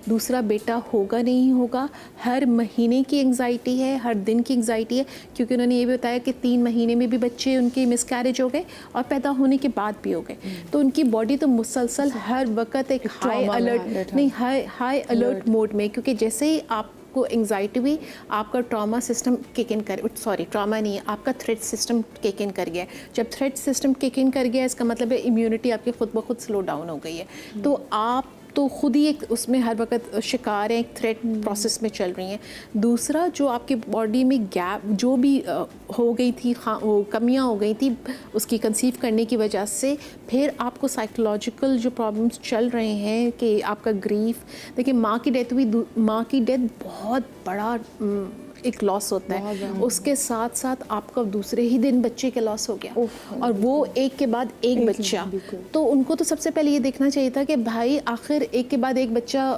B: दूसरा बेटा होगा नहीं होगा। हर महीने की एंग्जाइटी है, हर दिन की एंग्जाइटी है, क्योंकि उन्होंने ये भी बताया कि 3 महीने में भी बच्चे उनके मिसकैरेज हो गए और पैदा होने के बाद भी हो गए। तो उनकी बॉडी तो मुसलसल हर वक्त एक हाई अलर्ट नहीं हाई अलर्ट मोड में, क्योंकि जैसे ही आपको एंग्जाइटी हुई आपका ट्रॉमा सिस्टम किक इन कर, सॉरी ट्रॉमा नहीं है, आपका थ्रेट सिस्टम किक इन कर गया। जब थ्रेट सिस्टम किक इन कर गया इसका मतलब है इम्यूनिटी आपकी खुद ब खुद स्लो डाउन हो गई है। तो आप तो खुद ही एक उसमें हर वक्त शिकार हैं, एक थ्रेट प्रोसेस में चल रही हैं। दूसरा जो आपकी बॉडी में गैप जो भी हो गई थी, कमियां हो गई थी उसकी कंसीव करने की वजह से, फिर आपको साइकोलॉजिकल जो प्रॉब्लम्स चल रहे हैं कि आपका ग्रीफ, देखिए माँ की डेथ हुई, माँ की डेथ बहुत बड़ा एक लॉस होता है, उसके साथ साथ आपका दूसरे ही दिन बच्चे का लॉस हो गया, और वो एक के बाद एक बच्चा। तो उनको तो सबसे पहले ये देखना चाहिए था कि भाई आखिर एक के बाद एक बच्चा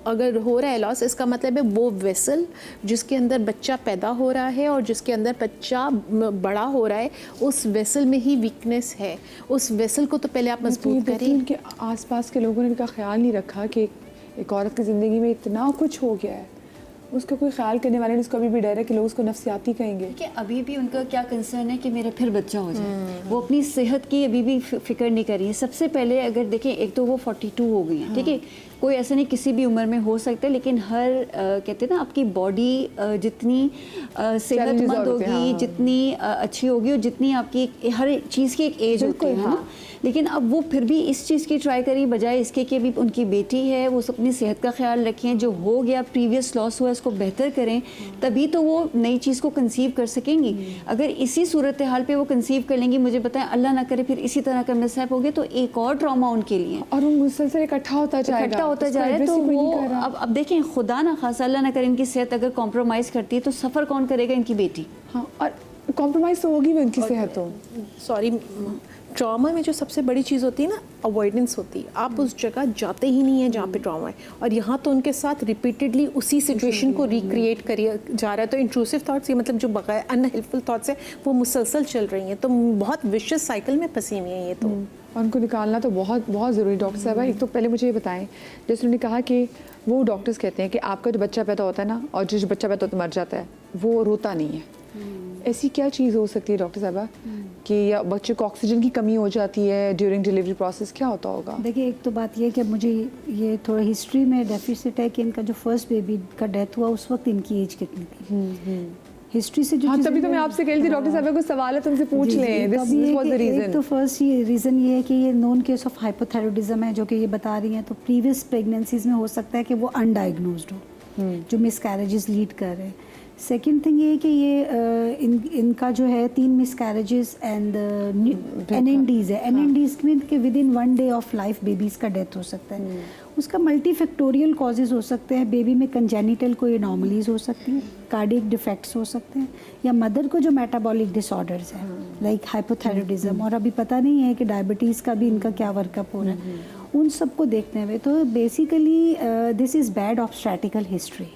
B: अगर हो रहा है लॉस, इसका मतलब है वो वेसल जिसके अंदर बच्चा पैदा हो रहा है और जिसके अंदर बच्चा बड़ा हो रहा है, उस वेसल में ही वीकनेस है। उस वेसल को तो पहले आप मजबूत करें।
A: उनके आसपास के लोगों ने इनका ख्याल नहीं रखा कि एक औरत की ज़िंदगी में इतना कुछ हो गया है, उसका कोई ख्याल करने वाले नहीं। उसको अभी भी डर है कि लोग उसको नफ्सियाती कहेंगे।
C: कि अभी भी उनका क्या कंसर्न है कि मेरा फिर बच्चा हो जाए, वो अपनी सेहत की अभी भी फिक्र नहीं कर रही है। सबसे पहले अगर देखें, एक तो वो 42 हो गई हैं, ठीक है, कोई ऐसा नहीं किसी भी उम्र में हो सकता है, लेकिन हर कहते हैं ना आपकी बॉडी जितनी सेहतमंद होगी, जितनी अच्छी होगी, और जितनी आपकी हर चीज़ की एक एज होती है ना, लेकिन अब वो फिर भी इस चीज़ की ट्राई करी बजाय इसके कि अभी उनकी बेटी है, वो अपनी सेहत का ख्याल रखें, जो हो गया प्रीवियस लॉस हुआ इसको बेहतर करें, तभी तो वो नई चीज़ को कंसीव कर सकेंगी। अगर इसी सूरत हाल पे वो कंसीव कर लेंगी, मुझे बताएं अल्लाह ना करे फिर इसी तरह का मिसहैप हो गया तो एक और ट्रॉमा उनके लिए,
A: और वो मुसलसल इकट्ठा होता जा रहा
C: है। तो वो अब देखें, खुदा ना खासा अल्लाह ना करे इनकी सेहत अगर कॉम्प्रोमाइज़ करती है तो सफ़र कौन करेगा? इनकी बेटी।
A: हाँ, और कॉम्प्रोमाइज़ तो होगी भी उनकी सेहत तो।
B: सॉरी, ट्रॉमा में जो सबसे बड़ी चीज़ होती है ना, अवॉइडेंस होती है। आप उस जगह जाते ही नहीं है जहाँ पे ट्रॉमा है, और यहाँ तो उनके साथ रिपीटेडली उसी सिचुएशन को रिक्रिएट करिए जा रहा है। तो इंट्रूसिव थॉट्स, ये मतलब जो बगैर अनहेल्पफुल थॉट्स है वो मुसलसल चल रही हैं, तो बहुत विशियस साइकिल में फंसी हुई हैं ये तो।
A: और उनको निकालना तो बहुत बहुत ज़रूरी। डॉक्टर साहब, एक तो पहले मुझे ये बताएं, जैसे उन्होंने कहा कि वो डॉक्टर्स कहते हैं कि आपका जो बच्चा पैदा होता है ना, और जो बच्चा पैदा होता है मर जाता है, वो रोता नहीं है। ऐसी क्या चीज़ हो सकती है डॉक्टर साहबा कि या बच्चे को ऑक्सीजन की कमी हो जाती है ड्यूरिंग डिलीवरी प्रोसेस, क्या होता होगा?
D: देखिए, एक तो बात ये कि मुझे ये थोड़ा हिस्ट्री में डेफिसिट है कि इनका जो फर्स्ट बेबी का डेथ हुआ उस वक्त इनकी एज कितनी थी। हिस्ट्री से जो
A: हाँ,
D: चीज़ें
A: तभी तो मैं आपसे कह रही थी डॉक्टर साहब, कुछ सवाल है तुमसे पूछ
D: जी, जी,
A: लें,
D: तो
A: दिस
D: अभी ये
A: वाज द
D: कि एक
A: रीजन।
D: तो फर्स्ट ये रीज़न ये है कि ये नोन केस ऑफ हाइपोथायराइडिज्म है जो कि ये बता रही हैं, तो प्रीवियस प्रेगनेंसीज में हो सकता है कि वो अनडायग्नोज्ड हो, जो मिसकैरेजेस लीड कर रहे हैं। सेकेंड थिंग ये है कि ये इनका जो है 3 मिसकैरेजेस एंड NNDs है। NNDs में कि with in 1 day of life babies का डेथ हो सकता है। उसका मल्टीफैक्टोरियल कॉजेज़ हो सकते हैं, बेबी में कंजेनिटल कोई एनॉमलीज हो सकती हैं, कार्डियक डिफेक्ट्स हो सकते हैं, या मदर को जो मेटाबॉलिक डिसऑर्डर्स हैं लाइक हाइपोथायराइडिज्म, और अभी पता नहीं है कि डायबिटीज़ का भी इनका क्या वर्कअप हो रहा है, उन सबको देखते हुए तो basically this is bad obstetrical history.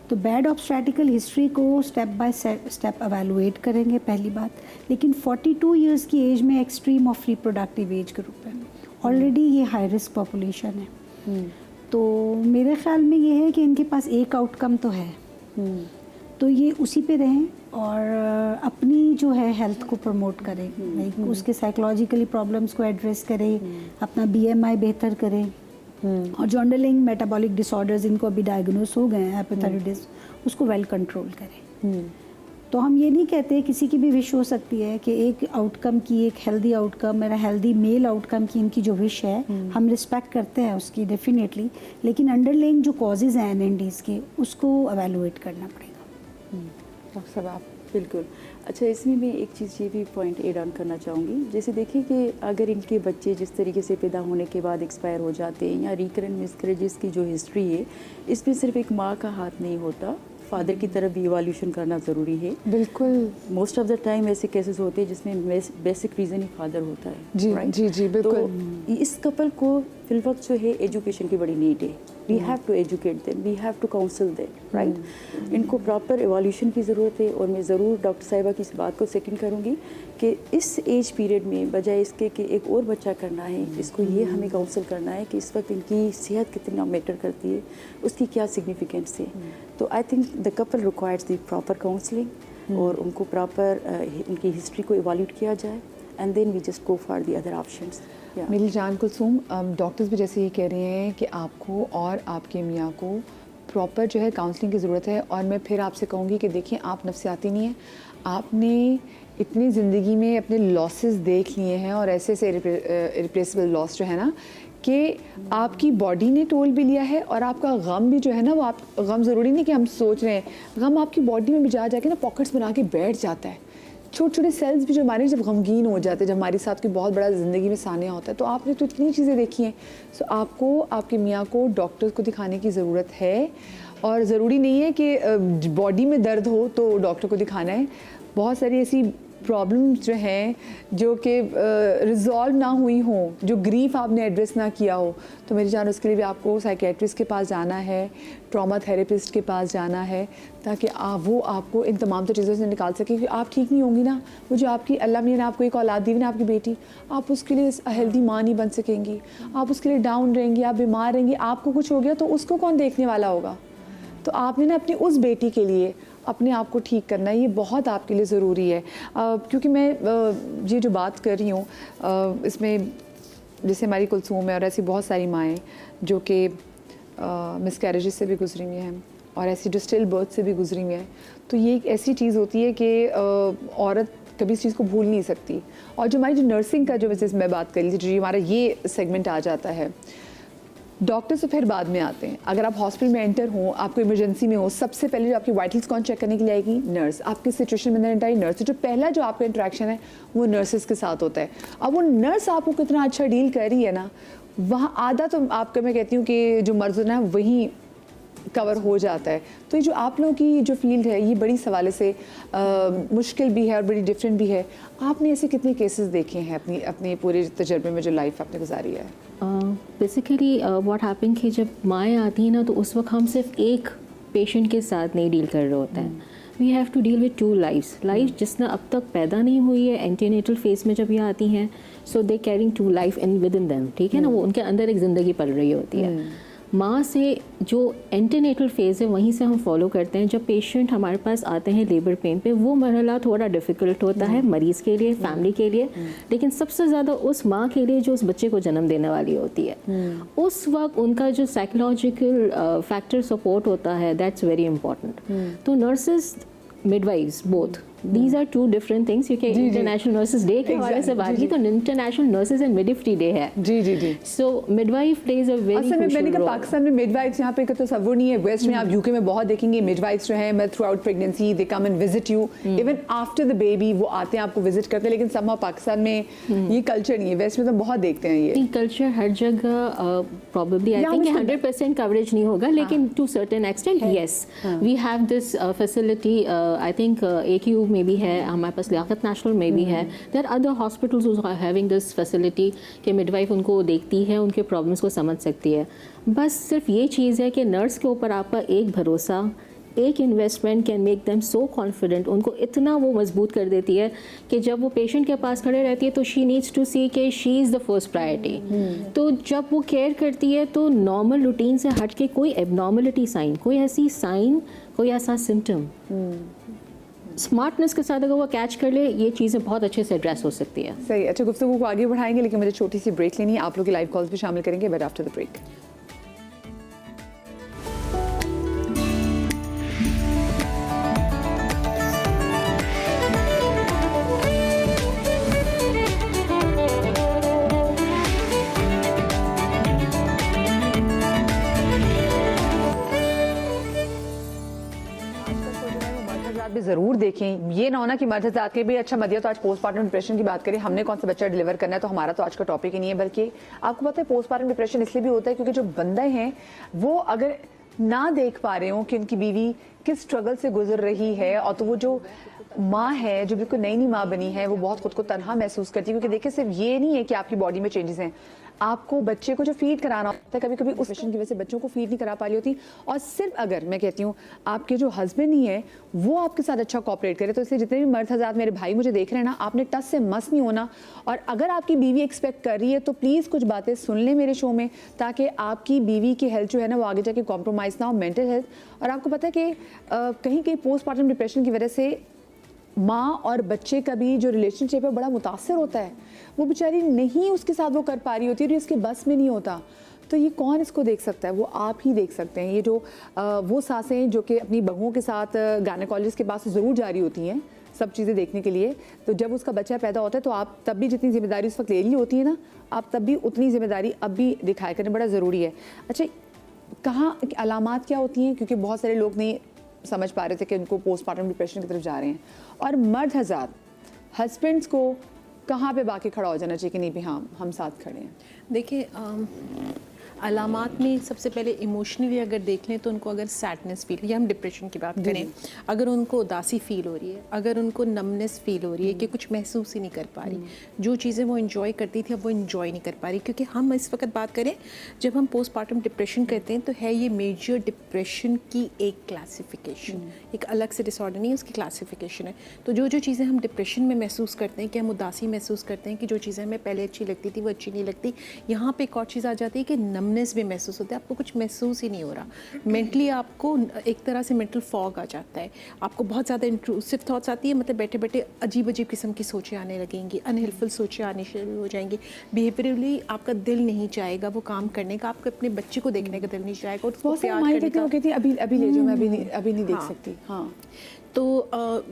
D: तो बैड ऑब्स्टेट्रिकल हिस्ट्री को स्टेप बाय स्टेप एवेलुएट करेंगे पहली बात। लेकिन 42 इयर्स की एज में extreme of reproductive age group है, ऑलरेडी ये हाई रिस्क पॉपुलेशन है। तो मेरे ख्याल में ये है कि इनके पास एक आउटकम तो है, तो ये उसी पे रहें और अपनी जो है हेल्थ को प्रमोट करें, लाइक उसके साइकोलॉजिकली प्रॉब्लम्स को एड्रेस करें, अपना BMI बेहतर करें, और जो अंडरलाइंग मेटाबॉलिक डिसऑर्डर्स इनको अभी डायग्नोस हो गए हैं हाइपोथायराइडिज्म, उसको वेल कंट्रोल करें। तो हम ये नहीं कहते, किसी की भी विश हो सकती है कि एक आउटकम की, एक हेल्दी आउटकम, मेरा हेल्दी मेल आउटकम की इनकी जो विश है, हम रिस्पेक्ट करते हैं उसकी डेफिनेटली, लेकिन अंडरलाइंग जो कॉजेज़ हैं NNDs के, उसको एवेलुएट करना पड़ेगा।
A: डॉक्टर साहब आप
E: बिल्कुल। अच्छा, इसमें मैं एक चीज़ ये भी पॉइंट एड ऑन करना चाहूँगी। जैसे देखिए कि अगर इनके बच्चे जिस तरीके से पैदा होने के बाद एक्सपायर हो जाते हैं, या रिकरेंट मिसकैरेजेस की जो हिस्ट्री है, इसमें सिर्फ एक माँ का हाथ नहीं होता, फादर की तरफ भी इवोल्यूशन करना ज़रूरी है।
A: बिल्कुल।
E: मोस्ट ऑफ द टाइम ऐसे केसेस होते हैं जिसमें बेसिक रीज़न ही फादर होता है।
A: जी
E: right?
A: जी जी बिल्कुल।
E: तो इस कपल को फिलवक्त जो है एजुकेशन की बड़ी नीड है। We have to educate them, we have to counsel them, right. इनको प्रॉपर एवोल्यूशन की ज़रूरत है, और मैं ज़रूर डॉक्टर साहिबा की इस बात को सेकंड करूँगी कि इस एज पीरियड में बजाय इसके कि एक और बच्चा करना है, इसको ये हमें काउंसिल करना है कि इस वक्त इनकी सेहत कितना मैटर करती है, उसकी क्या सिग्निफिकेंस है। तो I think the couple requires the proper counselling, और उनको प्रॉपर उनकी हिस्ट्री को इवोल्यूट किया जाए, and then we just go for the other options.
A: मेरी जान कुलसूम, डॉक्टर्स भी जैसे ये कह रहे हैं कि आपको और आपके मियाँ को प्रॉपर जो है काउंसलिंग की ज़रूरत है। और मैं फिर आपसे कहूँगी कि देखिए, आप नफ्सियाती नहीं हैं, आपने इतनी ज़िंदगी में अपने लॉसेस देख लिए हैं, और ऐसे ऐसे इरिप्लेसेबल लॉस जो है ना, कि आपकी बॉडी ने टोल भी लिया है, और आपका गम भी जो है ना, वो आप गम ज़रूरी नहीं कि हम सोच रहे हैं, गम आपकी बॉडी में भी जाके ना पॉकेट्स बना के बैठ जाता है। छोटे छोटे सेल्स भी जो हमारे जब गमगीन हो जाते हैं, जब हमारे साथ कोई बहुत बड़ा ज़िंदगी में सानिया होता है, तो आपने तो इतनी चीज़ें देखी हैं। सो आपको आपके मियाँ को डॉक्टर को दिखाने की ज़रूरत है, और ज़रूरी नहीं है कि बॉडी में दर्द हो तो डॉक्टर को दिखाना है। बहुत सारी ऐसी प्रॉब्लम्स जो हैं जो कि रिजॉल्व ना हुई हों, जो ग्रीफ आपने एड्रेस ना किया हो, तो मेरी जान उसके लिए भी आपको साइकेट्रिस्ट के पास जाना है, ट्रॉमा थेरेपिस्ट के पास जाना है, ताकि वो आपको इन तमाम तो चीज़ों से निकाल सके। कि आप ठीक नहीं होंगी ना, वो जो आपकी अल्लाह मियाँ ने आपको एक औलाद दी ना, आपकी बेटी, आप उसके लिए हेल्दी माँ नहीं बन सकेंगी, आप उसके लिए डाउन रहेंगी, आप बीमार रहेंगी, आपको कुछ हो गया तो उसको कौन देखने वाला होगा। तो आपने ना अपनी उस बेटी के लिए अपने आप को ठीक करना है, ये बहुत आपके लिए ज़रूरी है। क्योंकि मैं ये जो बात कर रही हूँ, इसमें जैसे हमारी कुलसूम है और ऐसी बहुत सारी माएँ जो कि मिसकैरेजेस से भी गुजरी हुई हैं, और ऐसी जो स्टिल बर्थ से भी गुजरी हुई हैं, तो ये एक ऐसी चीज़ होती है कि औरत कभी इस चीज़ को भूल नहीं सकती। और जो हमारी जो नर्सिंग का जो वैसे मैं बात कर ली थी, जो हमारा ये सेगमेंट आ जाता है, डॉक्टर्स तो फिर बाद में आते हैं। अगर आप हॉस्पिटल में एंटर हो, आपको इमरजेंसी में हो, सबसे पहले जो आपकी वाइटल्स कौन चेक करने के लिए आएगी? नर्स। आपकी सिचुएशन में एंटर आई नर्स, तो जो पहला जो आपका इंटरेक्शन है वो नर्सेस के साथ होता है। अब वो नर्स आपको कितना अच्छा डील कर रही है ना, वहाँ आधा तो आपका मैं कहती हूँ कि जो मर्ज है वहीं कवर हो जाता है। तो ये जो आप लोगों की जो फील्ड है, ये बड़ी सवाले से मुश्किल भी है और बड़ी डिफरेंट भी है। आपने ऐसे कितने केसेस देखे हैं अपने पूरे तजर्बे में जो लाइफ आपने गुजारी है?
G: बेसिकली व्हाट हैपन कि जब माएँ आती हैं ना, तो उस वक्त हम सिर्फ एक पेशेंट के साथ नहीं डील कर रहे होते हैं, we have to deal with 2 lifes. Life जिसने अब तक पैदा नहीं हुई है, एंटीनेटल फेज में जब ये आती हैं, so they carrying 2 life in within them, ठीक है ना, वो उनके अंदर एक ज़िंदगी पल रही होती है। माँ से जो एंटीनेटल फेज़ है वहीं से हम फॉलो करते हैं। जब पेशेंट हमारे पास आते हैं लेबर पेन पे, वो मरहला थोड़ा डिफ़िकल्ट होता है मरीज़ के लिए, फैमिली के लिए, लेकिन सबसे ज़्यादा उस माँ के लिए जो उस बच्चे को जन्म देने वाली होती है। उस वक्त उनका जो साइकोलॉजिकल फैक्टर सपोर्ट होता है, दैट्स वेरी इंपॉर्टेंट। तो nurses midwives both. These are two different things. क्योंकि इंटरनेशनल नर्सेज डे के हवाले से बात की तो international nurses and midwifery day है.
A: जी जी जी.
G: सो मिडवाइफ प्लेज अ वेरी
A: असल में मैंने कहा पाकिस्तान में मिडवाइफ्स यहाँ पे तो तस्वुर नहीं है. वेस्ट में आप यूके में बहुत देखेंगे मिडवाइफ्स जो हैं through out pregnancy they come and visit you even after the baby वो आते हैं आपको विजिट करते हैं. लेकिन समहाउ पाकिस्तान में ये कल्चर नहीं है. वेस्ट में तो बहुत देखते हैं ये
G: कल्चर हर जगह. प्रॉब्लली आई थिंक 100% कवरेज नहीं होगा लेकिन to certain extent yes we have this facility. I think AQU में भी है, हमारे पास लियाकत नेशनल में भी है. There are other hospitals who are having this facility कि मिडवाइफ उनको देखती है, उनके प्रॉब्लम्स को समझ सकती है. बस सिर्फ ये चीज़ है कि नर्स के ऊपर आपका एक भरोसा, एक investment can make them so confident. उनको इतना वो मजबूत कर देती है कि जब वो पेशेंट के पास खड़े रहती है तो शी नीड्स टू सी कि she is the first priority. तो जब वो केयर करती है तो नॉर्मल रूटीन से हट के कोई एबनॉर्मलिटी साइन, कोई ऐसी साइन, कोई ऐसा सिम्टम स्मार्टनेस के साथ अगर वो कैच कर ले, ये चीज़ें बहुत अच्छे से एड्रेस हो सकती है.
A: सही. अच्छा, गुफ्तगू को आगे बढ़ाएंगे लेकिन मुझे छोटी सी ब्रेक लेनी है. आप लोग की लाइव कॉल्स भी शामिल करेंगे बट आफ्टर द ब्रेक. ज़रूर देखें. ये ना होना कि मर्द हज़रात के भी अच्छा मदिया तो आज पोस्टमार्टम डिप्रेशन की बात करें, हमने कौन सा बच्चा डिलीवर करना है तो हमारा तो आज का टॉपिक ही नहीं है. बल्कि आपको पता है पोस्टमार्टम डिप्रेशन इसलिए भी होता है क्योंकि जो बंदे हैं वो अगर ना देख पा रहे हो कि उनकी बीवी किस स्ट्रगल से गुजर रही है, और तो वो जो माँ है जो बिल्कुल नई माँ बनी है वो बहुत खुद को तनहा महसूस करती है. क्योंकि देखिए सिर्फ ये नहीं है कि आपकी बॉडी में चेंजेस हैं, आपको बच्चे को जो फीड कराना होता है कभी कभी उस पेशेंट की वजह से बच्चों को फीड नहीं करा पा रही होती. और सिर्फ अगर मैं कहती हूँ आपके जो हस्बैंड ही है वो आपके साथ अच्छा कॉपरेट करे. तो इसलिए जितने भी मर्द हज़रात मेरे भाई मुझे देख रहे हैं ना, आपने टस से मस नहीं होना. और अगर आपकी बीवी एक्सपेक्ट कर रही है तो प्लीज़ कुछ बातें सुन लें मेरे शो में, ताकि आपकी बीवी की हेल्थ जो है ना वो आगे जाके कॉम्प्रोमाइज़ ना हो, मेंटल हेल्थ. और आपको पता है कि कहीं कहीं पोस्टमार्टम डिप्रेशन की वजह से माँ और बच्चे का भी जो रिलेशनशिप है बड़ा मुतासर होता है. वो बेचारी नहीं उसके साथ वो कर पा रही होती है और इसके बस में नहीं होता. तो ये कौन इसको देख सकता है? वो आप ही देख सकते हैं. ये जो वो सासें जो कि अपनी बहुओं के साथ गायनेकोलॉजिस्ट के पास ज़रूर जा रही होती हैं सब चीज़ें देखने के लिए, तो जब उसका बच्चा पैदा होता है तो आप तब भी जितनी जिम्मेदारी उस वक्त ले ली होती है ना, आप तब भी उतनी जिम्मेदारी अब भी दिखाया करें, बड़ा ज़रूरी है. अच्छा, कहाँ अलामात क्या होती हैं? क्योंकि बहुत सारे लोग नहीं समझ पा रहे थे कि उनको पोस्टमार्टम डिप्रेशन की तरफ जा रहे हैं. और मर्द हज़रात हस्बैंड्स को कहाँ पे बाकी खड़ा हो जाना चाहिए कि नहीं भी हाँ हम साथ खड़े हैं?
B: देखिए अलामात में सबसे पहले इमोशनली अगर देख लें तो उनको अगर सैडनेस फील, या हम डिप्रेशन की बात करें, अगर उनको उदासी फील हो रही है, अगर उनको नमनेस फील हो रही है कि कुछ महसूस ही नहीं कर पा रही, जो चीज़ें वो इन्जॉय करती थी अब वो इन्जॉय नहीं कर पा रही. क्योंकि हम इस वक्त बात करें जब हम पोस्टमार्टम डिप्रेशन कहते हैं तो है ये मेजर डिप्रेशन की एक क्लासिफिकेशन, एक अलग से डिसऑर्डर नहीं, उसकी क्लासिफिकेशन है. तो जो जो चीज़ें हम डिप्रेशन में महसूस करते हैं, कि हम उदासी महसूस करते हैं कि जो चीज़ें हमें पहले अच्छी लगती थी वो अच्छी नहीं लगती, यहाँ पर एक और चीज़ आ जाती है कि नमनेस भी महसूस होता है. आपको कुछ महसूस ही नहीं हो रहा, मेंटली आपको एक तरह से मेंटल फॉग आ जाता है, आपको बहुत ज़्यादा इंट्रूसिव थॉट्स आती है. मतलब बैठे बैठे अजीब अजीब किस्म की सोचें आने लगेंगी, अनहेल्पफुल सोचें आने शुरू हो जाएंगी. बिहेवियरली आपका दिल नहीं चाहेगा वो काम करने का, आपको अपने बच्चे को देखने का दिल नहीं चाहेगा, उसको प्यार करने का.
A: अभी ले जाओ, मैं अभी नहीं देख सकती. हाँ,
B: तो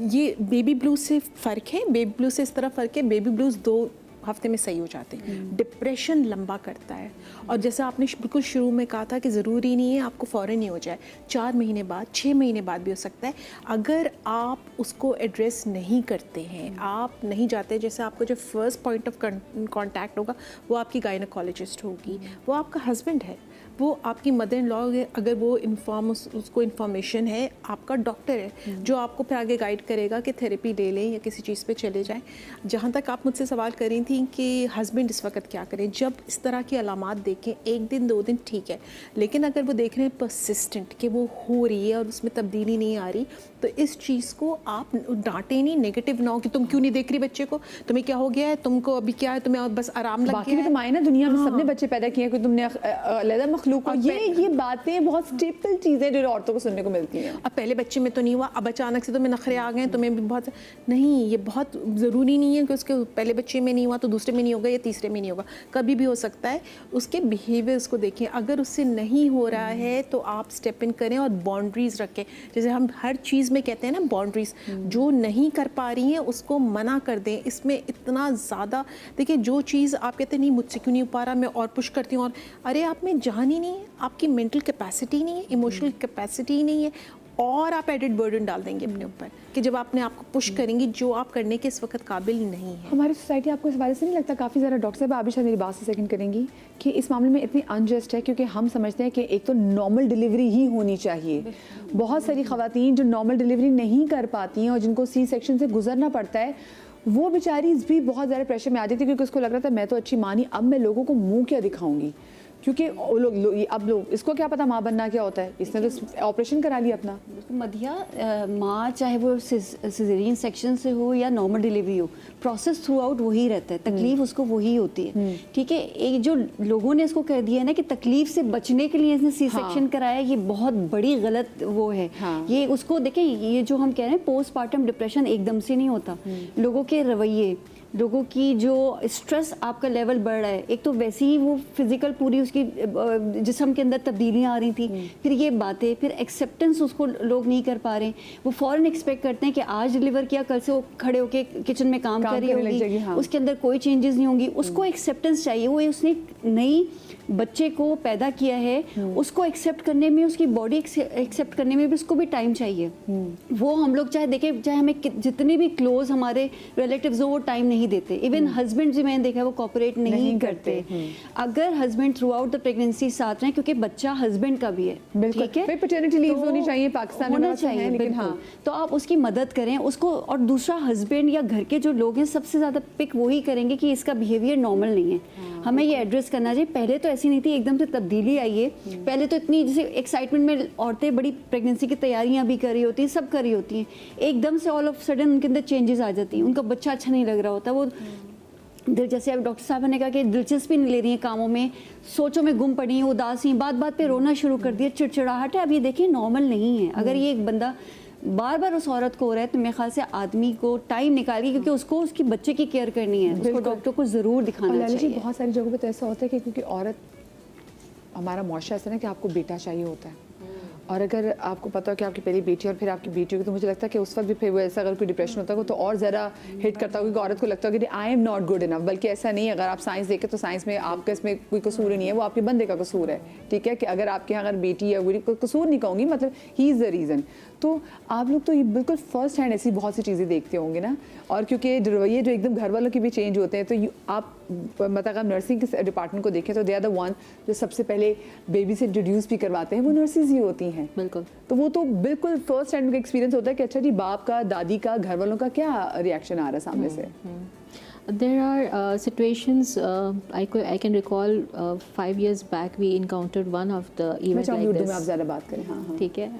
B: ये बेबी ब्लूज से फ़र्क है. बेबी ब्लूज से इस तरह फ़र्क है, बेबी ब्लूज 2 हफ्ते में सही हो जाते हैं. डिप्रेशन लंबा करता है. और जैसा आपने बिल्कुल शुरू में कहा था कि ज़रूरी नहीं है आपको फ़ौरन ही हो जाए, 4 महीने बाद, 6 महीने बाद भी हो सकता है. अगर आप उसको एड्रेस नहीं करते हैं, आप नहीं जाते, जैसे आपको जो फर्स्ट पॉइंट ऑफ कांटेक्ट होगा वो आपकी गायनेकोलॉजिस्ट होगी, वो आपका हस्बैंड है, वो आपकी मदर इन लॉ है, अगर वो उसको इन्फॉर्मेशन है, आपका डॉक्टर है जो आपको फिर आगे गाइड करेगा कि थेरेपी ले लें या किसी चीज़ पे चले जाएं. जहाँ तक आप मुझसे सवाल कर रही थी कि हस्बैंड इस वक्त क्या करें, जब इस तरह की अलामात देखें, 1 दिन 2 दिन ठीक है, लेकिन अगर वो देख रहे हैं परसिस्टेंट कि वो हो रही है और उसमें तब्दीली नहीं आ रही, तो इस चीज़ को आप डांटे नहीं, नेगेटिव ना हो कि तुम क्यों नहीं देख रही बच्चे को, तुम्हें क्या हो गया है, तुमको अभी क्या है, तुम्हें बस आराम लग गया है.
A: तो मायना दुनिया में सबने बच्चे पैदा किए हैं, तुमने अलग मखलूक को. ये बातें बहुत स्टेपल चीज़ें जो औरतों को सुनने को मिलती हैं.
B: अब पहले बच्चे में तो नहीं हुआ, अब अचानक से तुम्हें नखरे आ गए, तुम्हें भी बहुत नहीं, ये बहुत ज़रूरी नहीं है कि उसके पहले बच्चे में नहीं हुआ तो दूसरे में नहीं होगा या तीसरे में नहीं होगा, कभी भी हो सकता है। उसके बिहेवियर्स को देखें, अगर उससे नहीं हो रहा है तो आप स्टेप इन करें और बाउंड्रीज रखें। जैसे हम हर चीज़ में कहते हैं ना बाउंड्रीज, जो नहीं कर पा रही हैं उसको मना कर दें। इसमें इतना ज़्यादा देखिए, जो चीज़ आप कहते हैं नहीं मुझसे क्यों नहीं हो पा रहा, मैं और पुश करती हूँ, और अरे आप में जान ही नहीं है, आपकी मेंटल कैपेसिटी नहीं है, इमोशनल कैपेसिटी ही नहीं है, और आप एडिड बर्डन डाल देंगे अपने ऊपर कि जब आपने आपको पुश करेंगी जो आप करने के इस वक्त काबिल नहीं है।
A: हमारी सोसाइटी आपको इस बारे से नहीं लगता काफ़ी ज़्यादा, डॉक्टर साहब आप भी शायद मेरी बात से सेकंड करेंगी, कि इस मामले में इतनी अनजस्ट है? क्योंकि हम समझते हैं कि एक तो नॉर्मल डिलीवरी ही होनी चाहिए। बहुत सारी ख़वातीन जो नॉर्मल डिलीवरी नहीं कर पाती हैं और जिनको सी सेक्शन से गुजरना पड़ता है, वो बेचारी भी बहुत ज़्यादा प्रेशर में आ जाती है, क्योंकि उसको लग रहा था मैं तो अच्छी माँ नहीं, अब मैं लोगों को मुँह क्या दिखाऊंगी, क्योंकि अब लोग इसको क्या पता माँ बनना क्या होता है, इसने तो ऑपरेशन करा लिया अपना।
C: मधिया, माँ चाहे वो सिजेरियन सेक्शन से हो या नॉर्मल डिलीवरी हो, प्रोसेस थ्रू आउट वही रहता है, तकलीफ उसको वही होती है। ठीक है, एक जो लोगों ने इसको कह दिया है ना कि तकलीफ से बचने के लिए इसने सी सेक्शन कराया, ये बहुत बड़ी गलत वो है। ये उसको देखें, ये जो हम कह रहे हैं पोस्टमार्टम डिप्रेशन एकदम से नहीं होता। लोगों के रवैये, लोगों की जो स्ट्रेस आपका लेवल बढ़ रहा है, एक तो वैसे ही वो फिजिकल पूरी उसकी जिस्म के अंदर तब्दीलियाँ आ रही थी, फिर ये बातें, फिर एक्सेप्टेंस उसको लोग नहीं कर पा रहे। वो फ़ौरन एक्सपेक्ट करते हैं कि आज डिलीवर किया, कल से वो खड़े होके किचन में काम कर रही होगी, उसके अंदर कोई चेंजेस नहीं होंगी। उसको एक्सेप्टेंस चाहिए, वो उसने नई बच्चे को पैदा किया है, उसको एक्सेप्ट करने में, उसकी बॉडी एक्सेप्ट करने में भी उसको भी टाइम चाहिए। वो हम लोग चाहे देखें, चाहे हमें जितने भी क्लोज हमारे रिलेटिव्स हो, वो टाइम नहीं देते। इवन हस्बैंड जो मैंने देखा वो कोऑपरेट नहीं करते। अगर husband through out the pregnancy साथ रहें, क्योंकि बच्चा हस्बैंड का भी है, ठीक है,
A: पैटर्निटी लीव होनी चाहिए, पाकिस्तान में
C: होना चाहिए, लेकिन हाँ, तो आप उसकी मदद करें उसको। और दूसरा, हस्बैंड या घर के जो लोग हैं सबसे ज़्यादा पिक वही करेंगे कि इसका बिहेवियर नॉर्मल नहीं है। हमें ये एड्रेस करना चाहिए। पहले तो ऐसी नहीं थी, एकदम से तब्दीली आई है। पहले तो इतनी जैसे एक्साइटमेंट में औरतें बड़ी प्रेगनेंसी की तैयारियां भी कर रही होती हैं, सब कर रही होती हैं, एकदम से ऑल ऑफ सडन उनके अंदर चेंजेस आ जाती हैं, उनका बच्चा अच्छा नहीं लग रहा होता, वो जैसे अब डॉक्टर साहब ने कहा कि दिलचस्पी नहीं ले रही है कामों में, सोचों में गुम पड़ी हैं, उदास हैं, बात बात पे रोना शुरू कर दिया, चिड़चिड़ाहट है। अब ये देखिए नॉर्मल नहीं है। अगर ये एक बंदा बार बार उस औरत को हो रहा है, तो मेरे ख्याल से आदमी को टाइम निकालिए, क्योंकि उसको उसकी बच्चे की केयर करनी है, उसको डॉक्टर को ज़रूर दिखाना चाहिए।
A: बहुत सारी जगहों पे तो ऐसा होता है कि क्योंकि औरत, हमारा मुआशरा ऐसा ना कि आपको बेटा चाहिए होता है, और अगर आपको पता हो कि आपकी पहली बेटी और फिर आपकी बेटी होगी, तो मुझे लगता है कि उस वक्त भी फिर वो ऐसा अगर कोई डिप्रेशन होता है तो और ज़्यादा हिट करता होगा, क्योंकि औरत को लगता होगा कि I am not good enough. बल्कि ऐसा नहीं है, अगर आप साइंस देखें तो साइंस में आपका इसमें कोई कसूर नहीं है, वो आपके बंदे का कसूर है। ठीक है, कि अगर आपके यहाँ अगर बेटी या कोई कसूर नहीं कहूँगी, मतलब ही इज़ द रीज़न। तो आप लोग तो ये बिल्कुल फर्स्ट हैंड ऐसी बहुत सी चीज़ें देखते होंगे ना, और क्योंकि रवैये जो एकदम घर वालों के भी चेंज होते हैं, तो आप मतलब अगर नर्सिंग के डिपार्टमेंट को देखें तो दे आर द वन जो सबसे पहले बेबी से इंट्रोड्यूस भी करवाते हैं, वो नर्सेज ही होती हैं।
G: बिल्कुल,
A: तो वो तो बिल्कुल फर्स्ट हैंड का एक्सपीरियंस होता है कि अच्छा जी बाप का, दादी का, घर वालों का क्या रिएक्शन आ रहा है सामने से।
G: There are situations I can recall 5 years back we encountered one of the event like this.
A: आप ज़्यादा बात करें। हाँ,
G: ठीक है,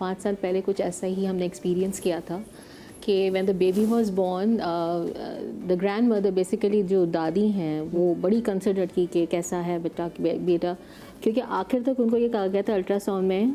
G: 5 साल पहले कुछ ऐसा ही हमने एक्सपीरियंस किया था कि when the baby was born, the grandmother basically जो दादी हैं वो बड़ी कंसिडर की कि कैसा है बेटा, क्योंकि आखिर तक उनको ये कहा गया था अल्ट्रासाउंड में,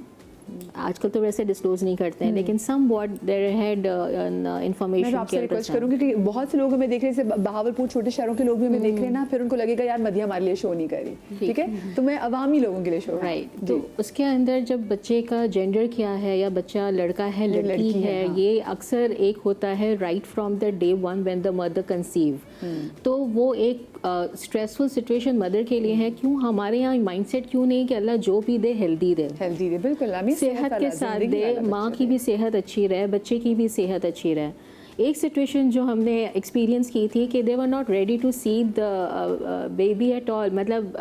G: आजकल तो वैसे डिस्क्लोज नहीं करते हैं, लेकिन सम व्हाट देयर हैड इंफॉर्मेशन।
A: मैं आपसे रिक्वेस्ट करूंगी कि बहुत से लोग हमें देख रहे हैं, बहावलपुर छोटे शहरों के लोग भी हमें देख रहे हैं ना, फिर उनको लगेगा यार मधिया हमारे लिए शो नहीं कर रही। ठीक है, तो मैं अवामी लोगों के लिए शो,
G: राइट। तो उसके अंदर जब बच्चे का जेंडर क्या है, या बच्चा लड़का है लड़की है, ये अक्सर एक होता है right from the day one when the mother conceive. तो वो एक स्ट्रेसफुल सिचुएशन मदर के लिए है। क्यों हमारे यहाँ माइंडसेट क्यों नहीं कि अल्लाह जो भी दे हेल्दी दे,
A: बिल्कुल
G: सेहत के साथ दे, माँ की भी सेहत अच्छी रहे, बच्चे की भी सेहत अच्छी रहे। एक सिचुएशन जो हमने एक्सपीरियंस की थी कि they were not ready to see the baby at all, मतलब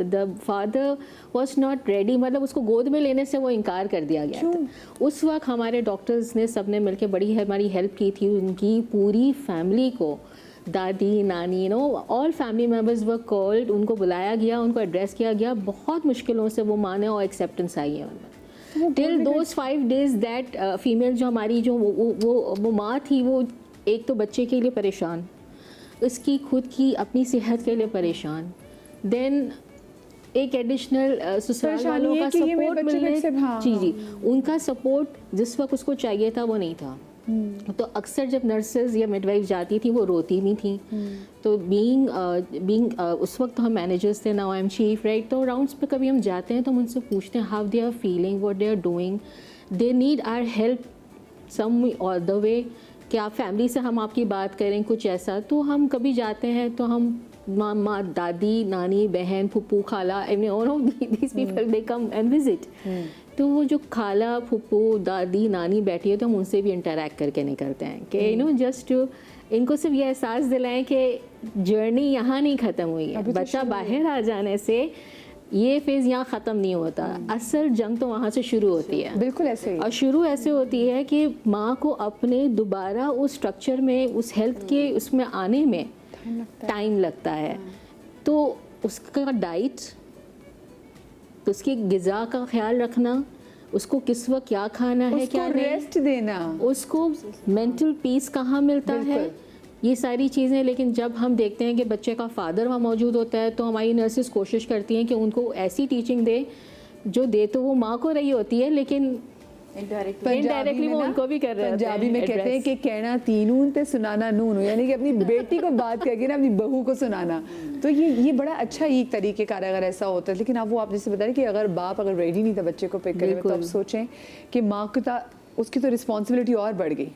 G: the father was not ready, मतलब उसको गोद में लेने से वो इनकार कर दिया गया था। उस वक्त हमारे डॉक्टर्स ने सबने मिलकर बड़ी हमारी हेल्प की थी, उनकी पूरी फैमिली को, दादी, नानी, all family members were called, उनको बुलाया गया, उनको एड्रेस किया गया। बहुत मुश्किलों से वो माने और एक्सेप्टेंस आई है उनमें। Till those 5 days that female जो हमारी जो वो माँ थी, वो एक तो बच्चे के लिए परेशान, उसकी खुद की अपनी सेहत के लिए परेशान, देन एक एडिशनल ससुराल वालों का सपोर्ट मिलने, जी, उनका सपोर्ट जिस वक्त उसको चाहिए था वो नहीं था। तो अक्सर जब नर्सेज या मिडवाइफ जाती थी वो रोती भी थी। तो बीइंग उस वक्त हम मैनेजर्स थे, now I am chief, right. तो राउंड्स पे कभी हम जाते हैं तो हम उनसे पूछते हैं how they are feeling, what they are doing, they need our help some और द वे, कि आप फैमिली से हम आपकी बात करें कुछ ऐसा। तो हम कभी जाते हैं तो हम माँ, दादी, नानी, बहन, फुप्पू, खाला, all of these people they come and visit. तो वो जो खाला, फुप्पू, दादी, नानी बैठी है तो हम उनसे भी इंटरेक्ट करके निकलते हैं कि यू नो जस्ट इनको सिर्फ ये एहसास दिलाएं कि जर्नी यहाँ नहीं ख़त्म हुई है। बच्चा बाहर आ जाने से ये फेज़ यहाँ ख़त्म नहीं होता, असल जंग तो वहाँ से शुरू होती है।
A: बिल्कुल ऐसे ही।
G: और शुरू ऐसे होती है कि माँ को अपने दोबारा उस स्ट्रक्चर में, उस हेल्थ के उसमें आने में टाइम लगता है। तो उसका डाइट, उसकी ग़िज़ा का ख्याल रखना, उसको किस वक्त क्या खाना है, क्या नहीं,
A: रेस्ट देना,
G: उसको मेंटल पीस कहाँ मिलता है, ये सारी चीज़ें। लेकिन जब हम देखते हैं कि बच्चे का फादर वहाँ मौजूद होता है तो हमारी नर्सेस कोशिश करती हैं कि उनको ऐसी टीचिंग दे जो दे तो वो माँ को रही होती है, लेकिन इनडायरेक्टली वो उनको भी कर रहे हैं।
A: पंजाबी में कहते हैं कि कहना तीनून ते सुनाना नून, यानी कि अपनी बेटी को बात करके ना अपनी बहू को सुनाना। तो ये बड़ा अच्छा एक तरीके का अगर ऐसा होता है। लेकिन अब वो आप जैसे बता रहे कि अगर बाप अगर रेडी नहीं था बच्चे को पिक करने में, तो आप सोचें कि माँ को उसकी तो रिस्पॉन्सिबिलिटी और बढ़ गई,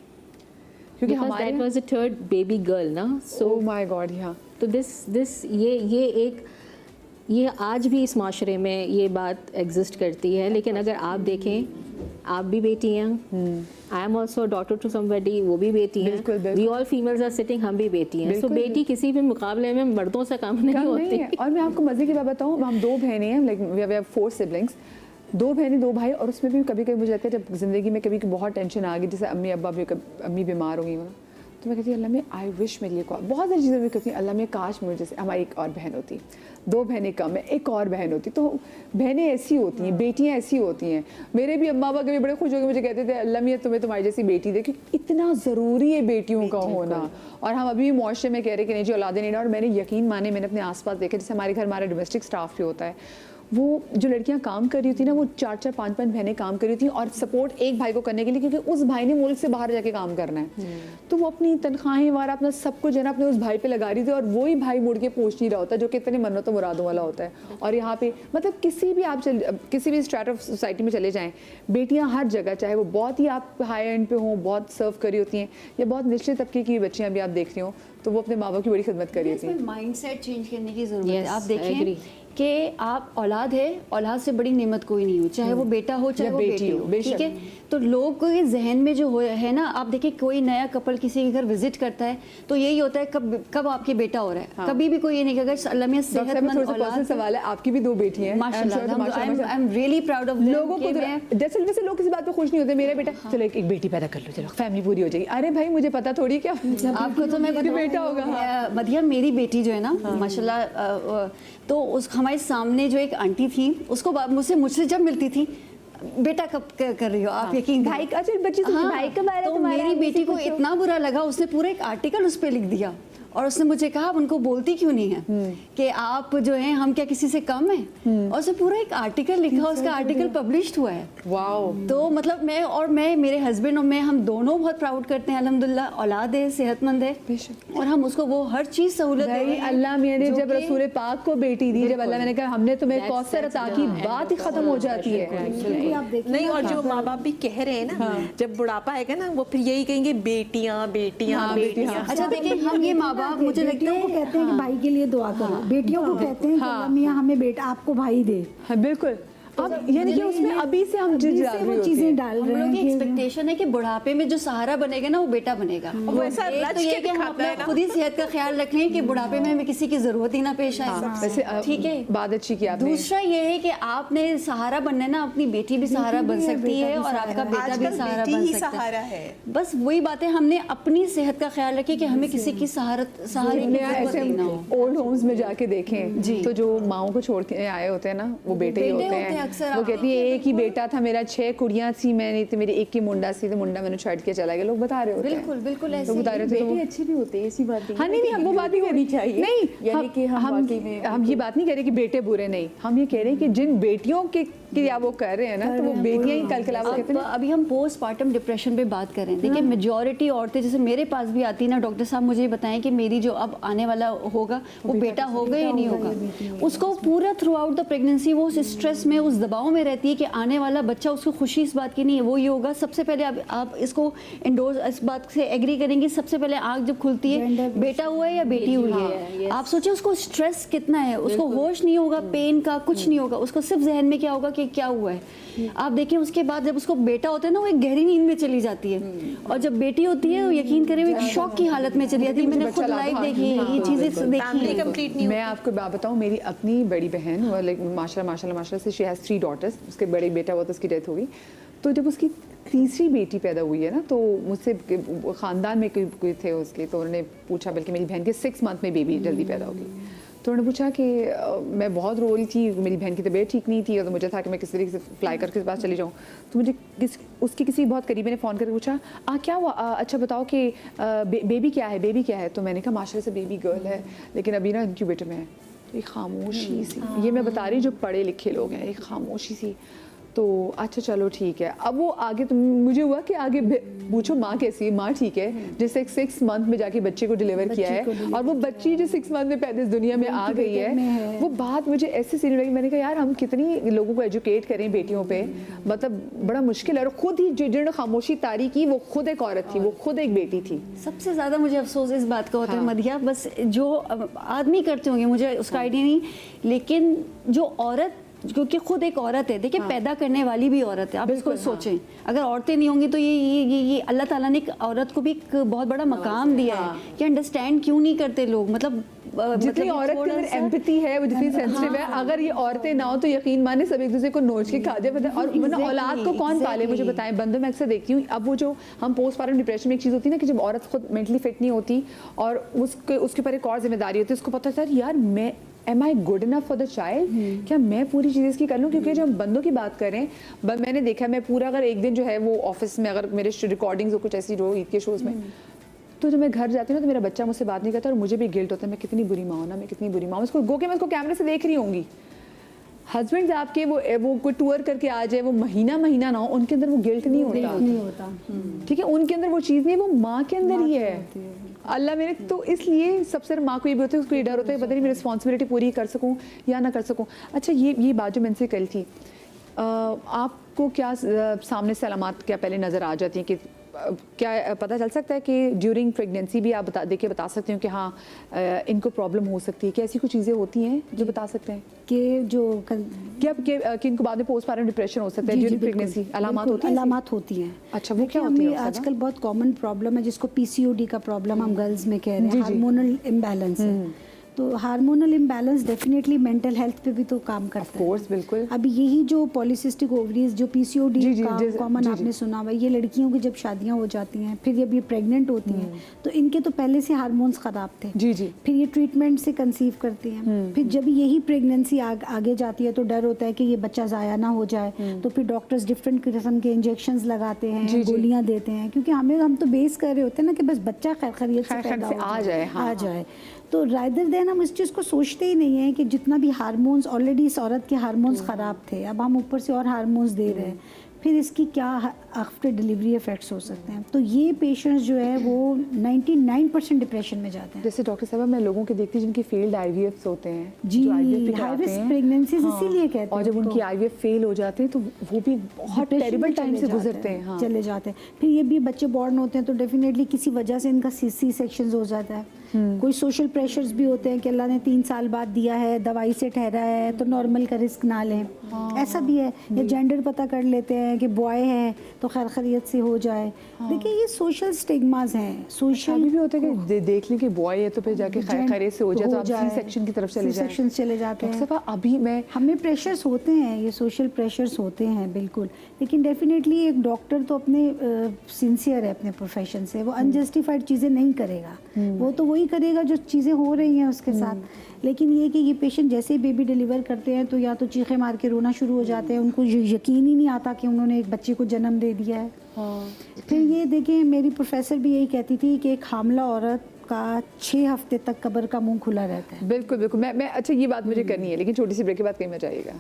A: क्योंकि हमारे
G: that was a third baby girl ना। सो
A: माय गॉड, हाँ।
G: तो दिस ये आज भी इस माशरे में ये बात एग्जिस्ट करती है। लेकिन अगर आप देखें, आप भी बेटी हैं, I am also daughter to somebody, वो भी बेटी हैं, we all females are sitting, हम भी बेटी हैं। सो बेटी किसी भी मुकाबले में मर्दों से कम नहीं होती।
A: और मैं आपको मज़े की बात बताऊँ, हम 2 बहनें हैं, लाइक वी हैव 4 सिबलिंग्स, 2 बहनें 2 भाई। और उसमें भी कभी कभी मुझे लगता है जब ज़िंदगी में कभी बहुत टेंशन आ गई, जैसे अम्मी अब्बा भी, अम्मी बीमार हो गई ना, तो मैं कहती हूँ अल्लाह में आई विश मेरे लिए बहुत सारी चीज़ें मैं कहती हूँ अल्लाह में काश मुझे जैसे हमारी एक और बहन होती, 2 बहनें कम है, एक और बहन होती। तो बहनें ऐसी होती हैं, बेटियाँ ऐसी होती हैं। मेरे भी अम्मा बाबा कभी बड़े खुश होकर मुझे कहते थे अल्लाह मियाँ तुम्हें तुम्हारी जैसी बेटी दे, क्योंकि इतना ज़रूरी है बेटियों का होना। और हम अभी भी मुआशरे में कह रहे कि नहीं जी औलादे नहीं। और मैंने यकीन माने, मैंने अपने आसपास देखा, जैसे हमारे घर हमारा डोमेस्टिक स्टाफ भी होता है, वो जो लड़कियां काम कर रही होती ना, वो 4-4, 5-5 बहनें काम कर रही थी और सपोर्ट एक भाई को करने के लिए, क्योंकि उस भाई ने मुल्क से बाहर जाके काम करना है। तो वो अपनी तनख्वाहें वाला अपना सब कुछ जो है ना अपने उस भाई पे लगा रही थी, और वही भाई मुड़ के पूछ नहीं रहा होता, जो कि इतने मन्नतों मुरादों वाला होता है। और यहाँ पे मतलब किसी भी स्ट्रैट ऑफ सोसाइटी में चले जाएँ, बेटियाँ हर जगह, चाहे वो बहुत ही आप हाई एंड पे हों, बहुत सर्व कर रही होती हैं, या बहुत निचले तबके की बच्चियाँ भी आप देख रही हो, तो वो अपने माँ बाप की बड़ी खिदमत कर रही होती हैं।
C: माइंडसेट चेंज करने की ज़रूरत है। आप देखें कि आप औलाद है, औलाद से बड़ी नेमत कोई नहीं हो, चाहे वो बेटा हो चाहे वो बेटी हो, ठीक है। तो लोग के जहन में जो है ना, आप देखिए कोई नया कपल किसी के घर विजिट करता है तो यही होता है कब आपके बेटा हो रहा है। हाँ। कभी भी कोई ये नहीं कहेगा अल्लाह में सेहतमंद औलाद।
A: सवाल है, आपकी भी 2 बेटी हैं
C: माशाल्लाह, I am really proud of
A: लोगों को। जैसे वैसे लोग किसी बात पे खुश नहीं होते, मेरा बेटा चलो एक बेटी पैदा कर लो, चलो फैमिली पूरी हो जाएगी। अरे भाई मुझे पता थोड़ी क्या
C: आपको, तो मैं
A: बेटा होगा।
C: मदिया मेरी बेटी जो है ना माशाल्लाह, तो उस हमारे सामने जो एक आंटी थी, उसको मुझसे जब मिलती थी बेटा कब कर रही हो आप, यकीन
A: भाई का बच्ची भाई कब आ रहा है।
C: तो मेरी बेटी को इतना बुरा लगा, उसने पूरा एक आर्टिकल उस पर लिख दिया और उसने मुझे कहा आप उनको बोलती क्यों नहीं है कि आप जो है हम क्या किसी से कम है। और उसने पूरा एक आर्टिकल लिखा, उसका आर्टिकल पब्लिश्ड हुआ है।
A: वाओ।
C: तो मतलब मैं मेरे हस्बैंड और मैं, हम दोनों बहुत प्राउड करते हैं अल्हम्दुलिल्लाह, औलाद है, सेहतमंद है, और हम उसको वो हर चीज़ सहूलत है।
A: अल्लाह मियां ने जब रसूल पाक को बेटी दी, जब अल्लाह ने कहा हमने तुम्हें कौसर अता की, बात ही खत्म हो जाती है।
B: नहीं, और जो माँ बाप भी कह रहे हैं ना, जब बुढ़ापा आएगा ना वो फिर यही कहेंगे बेटियाँ बेटियाँ बेटियाँ।
C: अच्छा देखिए, हम ये माँ बाप, मुझे लगता है
D: को कहते हैं कि भाई के लिए दुआ करो, बेटियों को कहते हैं कि अल्लाह मियां हमें बेटा आपको भाई दे।
A: हाँ बिल्कुल। अब यानी कि उसमें अभी से हम
D: चीजें डाल रहे हैं।
C: हम लोग की एक्सपेक्टेशन है कि बुढ़ापे में जो सहारा बनेगा ना वो बेटा बनेगा।
B: वो ऐसा
C: तो ये कि हम अपना खुद ही सेहत का ख्याल रखें कि बुढ़ापे में हमें किसी की जरूरत ही ना पेश आए। ठीक है,
A: बात अच्छी की आपने।
C: दूसरा ये है कि आपने सहारा बनना है ना, अपनी बेटी भी सहारा बन सकती है और आपका बेटा भी सहारा बन सकता है। बस वही बात है, हमने अपनी सेहत का ख्याल रखें कि हमें किसी की सहारे की ना हो।
A: ओल्ड होम्स में जाके देखें तो जो माओ को छोड़ के आए होते हैं ना, वो बेटे ही होते हैं। वो कहती है एक ही बेटा था मेरा, 6 कुड़ियां थी, मैंने तो मेरी एक ही मुंडा सी, तो मुंडा मैंने छड़ के चला गया। लोग बता रहे होते हैं।
C: बिल्कुल बिल्कुल ऐसे
A: बता रहे थे।
E: बेटे अच्छे भी होते हैं, ऐसी बात नहीं।
A: हाँ नहीं, हम वो बात नहीं करनी चाहिए। नहीं,
E: यानी कि हम
A: ये बात नहीं कह रहे कि बेटे बुरे नहीं, हम ये कह रहे हैं कि जिन बेटियों के कि आप वो कर रहे हैं ना, तो वो बेटियां ही कल कला कहते हैं
C: अभी हम पोस्टमार्टम डिप्रेशन पे बात कर रहे हैं। देखिए मेजॉरिटी औरतें जैसे मेरे पास भी आती ना, डॉक्टर साहब मुझे बताएं कि मेरी जो अब आने वाला होगा वो बेटा होगा या नहीं होगा, उसको पूरा थ्रू आउट द प्रेगनेंसी वो उस स्ट्रेस में, उस दबाव में रहती है कि आने वाला बच्चा, उसको खुशी इस बात की नहीं है वो ये होगा। सबसे पहले आप इसको इंडोर्स इस बात से एग्री करेंगे, सबसे पहले आँख जब खुलती है बेटा हुआ है या बेटी हुई है, आप सोचिए उसको स्ट्रेस कितना है, उसको होश नहीं होगा, पेन का कुछ नहीं होगा, उसको सिर्फ जहन में क्या होगा कि क्या हुआ है। आप देखिए उसके बाद जब उसको बेटा होता है ना, वो एक गहरी नींद में चली जाती है, और जब बेटी होती है वो यकीन करें वो एक शॉक की हालत में चली जाती है। मैंने खुद लाइव देखी है ये चीज़ें देखी है।
A: मैं आपको बात बताऊं, मेरी अपनी बड़ी बहन माशाल्लाह से शी हैज़ 3 डॉटर्स, उसके बड़े बेटा हुआ तो उसकी डेथ हो गई। तो जब उसकी तीसरी बेटी पैदा हुई है ना, तो मुझसे ख़ानदान में कोई थे उसके, तो उन्होंने पूछा, बल्कि मेरी बहन के 6 मंथ में बेबी जल्दी पैदा हो गई, तो उन्होंने पूछा कि मैं बहुत रो रही थी, मेरी बहन की तबीयत ठीक नहीं थी, और तो मुझे था कि मैं किसी तरीके से फ्लाई करके उसके पास चली जाऊँ। तो मुझे उसकी किसी बहुत करीबी ने फ़ोन करके पूछा क्या हुआ, अच्छा बताओ कि बेबी क्या है, बेबी क्या है। तो मैंने कहा माशाल्लाह से बेबी गर्ल है, लेकिन अभी ना इंक्यूबेटर में है। एक खामोशी सी, ये मैं बता रही जो पढ़े लिखे लोग हैं, एक खामोशी सी। तो अच्छा चलो ठीक है। अब वो आगे तो मुझे हुआ कि आगे पूछो माँ कैसी है, माँ ठीक है, जिससे 6 मंथ में जाके बच्चे को डिलीवर किया है, और वो बच्ची जो 6 मंथ में पैदा इस दुनिया में आ गई है, वो बात मुझे ऐसे सीरियस लगी। मैंने कहा यार हम कितनी लोगों को एजुकेट करें बेटियों पे, मतलब बड़ा मुश्किल है। और खुद ही जिन्होंने खामोशी तारी की वो खुद एक औरत थी, वो खुद एक बेटी थी।
C: सबसे ज़्यादा मुझे अफसोस इस बात का होता है मदिया, बस जो आदमी करते होंगे मुझे उसका आइडिया नहीं, लेकिन जो औरत, क्योंकि खुद एक औरत है, देखिए पैदा करने वाली भी औरत है, आप इसको सोचें, अगर औरतें नहीं होंगी तो ये अल्लाह ताला ने एक औरत को भी एक बहुत बड़ा मकाम दिया है कि अंडरस्टैंड क्यों नहीं करते लोग, मतलब
A: जितनी औरत के अंदर एम्पैथी है, वो जितनी सेंसिटिव है, अगर ये औरतें ना हो तो यकीन माने सब एक दूसरे को नोच के खा जाए। और मतलब औलाद को कौन पाले, मुझे बताएं। बंदों में अक्सर देखती हूँ, अब वो जो हम पोस्टमार्टम डिप्रेशन में एक चीज़ होती है ना कि जब औरत खुद मेंटली फिट नहीं होती और उसके ऊपर एक और जिम्मेदारी होती है, उसको पता है यार मैं am I good enough for the child, क्या मैं पूरी चीज़ इसकी कर लूँ। क्योंकि जब हम बंदों की बात करें, मैंने देखा मैं पूरा अगर एक दिन जो है वो ऑफिस में अगर मेरे रिकॉर्डिंग्स हो कुछ ऐसी जो ईद के शोज़ में, तो जब मैं घर जाती हूँ ना तो मेरा बच्चा मुझसे बात नहीं करता और मुझे भी गिल्ट होता है, मैं कितनी बुरी माँ हूँ ना, मैं कितनी बुरी माँ हूँ। उसको गो के मैं उसको कैमरे से देख रही होंगी। हस्बैंड आपके वो कोई टूर करके आ जाए, वो महीना ना हो, उनके अंदर वो गिल्ट नहीं होता, ठीक है, उनके अंदर वो चीज़ नहीं, वो माँ के अंदर ही है। अल्लाह मेरे, तो इसलिए सबसे माँ को ये भी होता है, उसको ये डर होता है पता नहीं मैं रिस्पॉन्सिबिलिटी पूरी कर सकूँ या ना कर सकूँ। अच्छा ये बात जो मैंने से कल थी, आपको क्या सामने से अलामात क्या पहले नज़र आ जाती हैं कि क्या पता चल सकता है कि ड्यूरिंग प्रेगनेंसी भी आप बता सकते हो कि हाँ इनको प्रॉब्लम हो सकती है, कि ऐसी कुछ चीज़ें होती हैं जो बता सकते हैं
D: कि जो
A: कि इनको बाद में पोस्टमार्टम डिप्रेशन हो सकता है ड्यूरिंग प्रेगनेंसी,
D: अलामात होती हैं।
A: अच्छा वो क्या होती है?
D: आजकल बहुत कॉमन प्रॉब्लम है जिसको PCOD का प्रॉब्लम हम गर्ल्स में कह रहे हैं, हार्मोनल इम्बैलेंस है। तो hormonal imbalance definitely mental health पे भी तो काम करता है।
A: कोर्स बिल्कुल।
D: अभी यही जो पॉलीसिस्टिक ओवरीज, जो PCOD का कॉमन आपने सुना हुआ, ये लड़कियों की जब शादियां हो जाती हैं, फिर जब ये प्रेग्नेंट होती हैं, तो इनके तो पहले से हार्मोन्स ख़राब थे, फिर ये ट्रीटमेंट से कंसीव करती हैं, फिर जब यही प्रेगनेंसी आगे जाती है तो डर होता है कि ये बच्चा ज़ाया ना हो जाए, तो फिर डॉक्टर्स डिफरेंट किस्म के इंजेक्शंस लगाते हैं, गोलियाँ देते हैं, क्योंकि हम तो बेस कर रहे होते हैं ना कि बस बच्चा खैरियत से पैदा आ जाए। तो रादर देन हम इस चीज़ को सोचते ही नहीं है कि जितना भी हार्मोन्स, ऑलरेडी इस औरत के हार्मोन्स ख़राब थे, अब हम ऊपर से और हार्मोन्स दे रहे हैं, फिर इसकी क्या आफ्टर डिलीवरी इफेक्ट्स हो सकते हैं। तो ये पेशेंट्स जो है वो 99% डिप्रेशन में जाते हैं।
A: जैसे डॉक्टर साहब मैं लोगों के देखती हूँ जिनकी फेल्ड IVFs होते हैं,
D: जी, हाई रिस्क प्रेगनेंसीज इसीलिए कहते हैं, और
A: जब उनकी IVF फेल हो जाते हैं तो वो भी बहुत टेरिबल टाइम से गुजरते हैं,
D: चले जाते हैं। फिर ये भी बच्चे बॉर्न होते हैं तो डेफिनेटली किसी वजह से इनका C सेक्शंस हो जाता है। कोई सोशल प्रेशर्स भी होते हैं कि अल्लाह ने 3 साल बाद दिया है, दवाई से ठहरा है, तो नॉर्मल का रिस्क ना लें, ऐसा भी है। या जेंडर पता कर लेते हैं कि बॉय है तो खैरियत से हो जाए। देखिए ये सोशल स्टिग्मास हैं, सोशल
A: भी होता है कि देख लें कि बॉय है तो फिर जाके खैरियत से हो जाए तो आप C सेक्शन की तरफ चले जाते हैं। अभी हमें
D: प्रेशर्स होते हैं, ये सोशल प्रेशर्स होते हैं बिल्कुल, लेकिन डेफिनेटली एक डॉक्टर तो अपने सिंसियर है अपने प्रोफेशन से, वो अनजस्टिफाइड चीज़ें नहीं करेगा, वो तो वही करेगा जो चीज़ें हो रही हैं उसके साथ। लेकिन ये कि ये पेशेंट जैसे ही बेबी डिलीवर करते हैं तो या तो चीखें मार के रोना शुरू हो जाते हैं, उनको यकीन ही नहीं आता कि उन्होंने एक बच्चे को जन्म दे दिया है। फिर ये देखिए मेरी प्रोफेसर भी यही कहती थी कि एक हामला औरत का 6 हफ्ते तक कब्र का मुंह खुला रहता है।
A: बिल्कुल बिल्कुल। मैं अच्छा ये बात मुझे करनी है, लेकिन छोटी सी ब्रेक के बाद कहीं मत जाइएगा।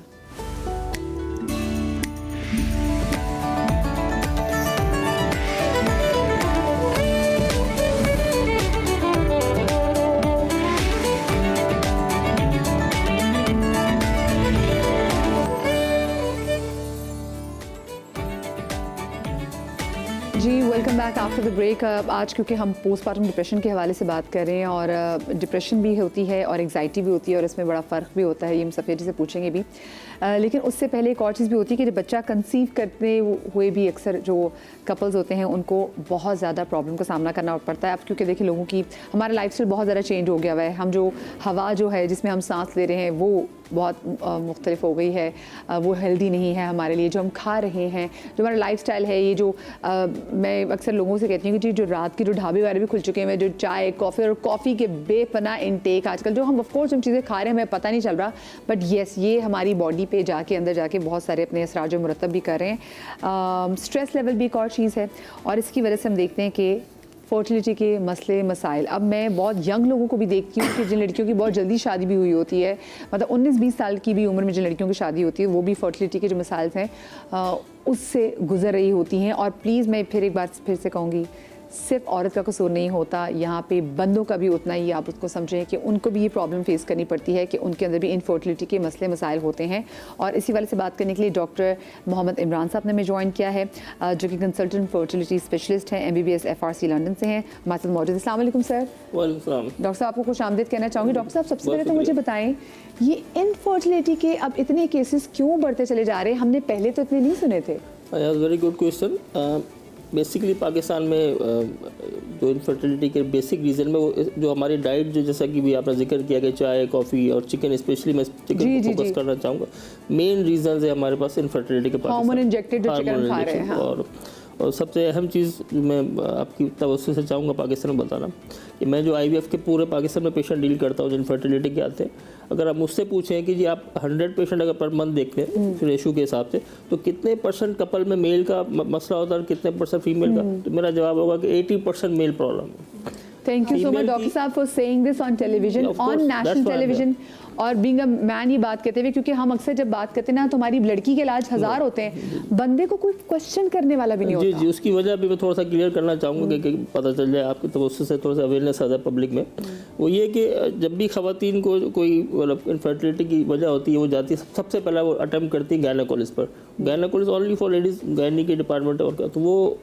A: Back after the break. आज क्योंकि हम पोस्टमार्टम डिप्रेशन के हवाले से बात कर रहे हैं और डिप्रेशन भी होती है और एग्जाइटी भी होती है और इसमें बड़ा फ़र्क भी होता है, ये हम सफ़ेदी से पूछेंगे भी। लेकिन उससे पहले एक और चीज़ भी होती है कि जब बच्चा कंसीव करते हुए भी अक्सर जो कपल्स होते हैं उनको बहुत ज़्यादा प्रॉब्लम का सामना करना पड़ता है। अब क्योंकि देखिए लोगों की हमारा लाइफस्टाइल बहुत ज़्यादा चेंज हो गया हुआ है, हम जो हवा जो है जिसमें हम सांस ले रहे हैं वो बहुत मुख्तलिफ हो गई है, वो हेल्दी नहीं है हमारे लिए। जो हम खा रहे हैं, जो हमारा लाइफस्टाइल है, ये जो मैं अक्सर लोगों से कहती हूँ कि जो रात के जो ढाबे वाले भी खुल चुके हैं, जो चाय कॉफ़ी और कॉफ़ी के बेपनाह इनटेक आजकल जो हम ऑफकोर्स हम चीज़ें खा रहे हैं हमें पता नहीं चल रहा, बट येस ये हमारी बॉडी पे जाके अंदर जाके बहुत सारे अपने असरार जो मुरतब भी कर रहे हैं। स्ट्रेस लेवल भी एक और चीज़ है और इसकी वजह से हम देखते हैं कि फर्टिलिटी के मसले मसाइल। अब मैं बहुत यंग लोगों को भी देखती हूँ कि जिन लड़कियों की बहुत जल्दी शादी भी हुई होती है, मतलब 19-20 साल की भी उम्र में जिन लड़कियों की शादी होती है वो भी फर्टिलिटी के जो मसाइल हैं उससे गुजर रही होती हैं। और प्लीज़ मैं फिर एक बार फिर से कहूँगी, सिर्फ औरत का कसूर नहीं होता, यहाँ पे बंदों का भी उतना ही आप उसको समझें कि उनको भी ये प्रॉब्लम फेस करनी पड़ती है कि उनके अंदर भी इनफर्टिलिटी के मसले मसाइल होते हैं। और इसी वाले से बात करने के लिए डॉक्टर मोहम्मद इमरान साहब ने हमें ज्वाइन किया है, जो कि कंसल्टेंट फर्टिलिटी स्पेशलिस्ट हैं, MBBS FRC लंदन से हैं, हमारे साथ मौजूद। अस्सलाम वालेकुम सर। डॉक्टर साहब आपको खुश आमदीद कहना चाहूँगी। डॉक्टर साहब सबसे पहले तो मुझे बताएं ये इनफर्टिलिटी के अब इतने केसेस क्यों बढ़ते चले जा रहे हैं, हमने पहले तो इतने नहीं सुने थे।
H: Very good question. Basically Pakistan में जो इनफर्टिलिटी के बेसिक रीज़न में वो जो हमारी डाइट जो जैसा कि भी आपने जिक्र किया कि चाय कॉफ़ी और चिकन, स्पेशली मैं चिकन को फोकस करना चाहूँगा, मेन रीज़न है हमारे पास इनफर्टिलिटी के
A: हार्मोन इंजेक्टेड जो चिकन खा रहे हैं।
H: और सबसे अहम चीज़ मैं आपकी तवज्जो से चाहूँगा पाकिस्तान में बताना कि मैं जो IVF के पूरे पाकिस्तान में पेशेंट डील करता हूँ जो इनफर्टिलिटी के आते हैं, अगर आप मुझसे पूछें कि जी आप 100 पेशेंट अगर पर मंथ देखते हैं रेशो के हिसाब से तो कितने % कपल में मेल का मसला होता है और कितने % फीमेल का, तो मेरा जवाब होगा कि 80% मेल प्रॉब्लम है।
A: Thank you so much doctor साहब for saying this on television, on national television. और बीइंग अ मैन ये बात कहते हुए, क्योंकि हम अक्सर जब बात करते हैं ना तो हमारी लड़की के इलाज 1000 होते हैं, बंदे को कोई क्वेश्चन करने वाला भी नहीं होता।
H: जी, उसकी वजह भी मैं थोड़ा सा क्लियर करना चाहूँगा कि पता चल जाए आपको, तो उससे थोड़ा सा अवेयरनेस आ जाए पब्लिक में। वो ये कि जब भी खवातीन को कोई मतलब इनफर्टिलिटी की वजह होती है वो जाती है सबसे पहले वो अटेम्प्ट करती है गायनेकोलॉजिस्ट पर। Gynaecologist only for ladies, gynae के डिपार्टमेंट और तो वो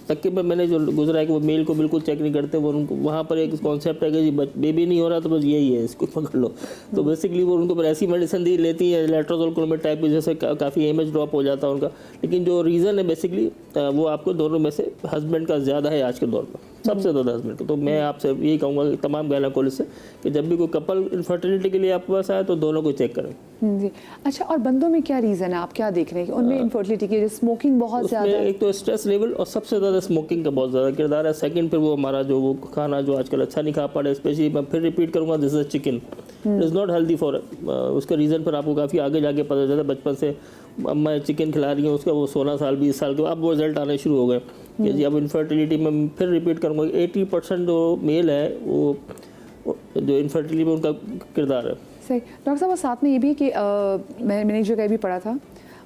H: तक के मैंने जो गुजरा है कि वो मेल को बिल्कुल चेक नहीं करते। वो उनको वहाँ पर एक कॉन्सेप्ट है कि जी बेबी नहीं हो रहा तो बस यही है, इसको पकड़ लो। तो बेसिकली वो उनको ऐसी मेडिसिन दी लेती है लेट्रोजोल क्लोमेट टाइप की, जैसे काफ़ी इमेज ड्रॉप हो जाता है उनका। लेकिन जो रीज़न है बेसिकली वो आपको दोनों में से हस्बैंड का ज़्यादा है आज के दौर में, सबसे ज़्यादा हस्बैंड का। तो मैं आपसे यही कहूँगा कि तमाम गायनेकोलॉजिस्ट से कि जब भी कोई कपल इनफर्टिलिटी के लिए आपके पास आए तो दोनों को चेक करें।
A: जी अच्छा, और बंदों में क्या रीज़न है, आप क्या देख रहे हैं उनमें इनफर्टिलिटी की? स्मोकिंग बहुत ज़्यादा, एक
H: तो स्ट्रेस लेवल और सबसे ज़्यादा स्मोकिंग का बहुत ज़्यादा किरदार है। सेकंड फिर वो हमारा जो वो खाना जो आजकल अच्छा नहीं खा पा रहे, स्पेशली मैं फिर रिपीट करूँगा, this is chicken is not healthy for. उसका रीज़न फिर आपको काफ़ी आगे जाके पता चलता है। बचपन से अम्मा चिकन खिला रही हैं, उसका वो 16 साल 20 साल के अब वो रिजल्ट आने शुरू हो गए कि जी अब इनफर्टिलिटी में फिर रिपीट करूँगा 80% जो मेल है वो जो इनफर्टिलिटी में उनका किरदार है।
A: सही डॉक्टर साहब, और साथ में ये भी कि मैंने एक जगह भी पढ़ा था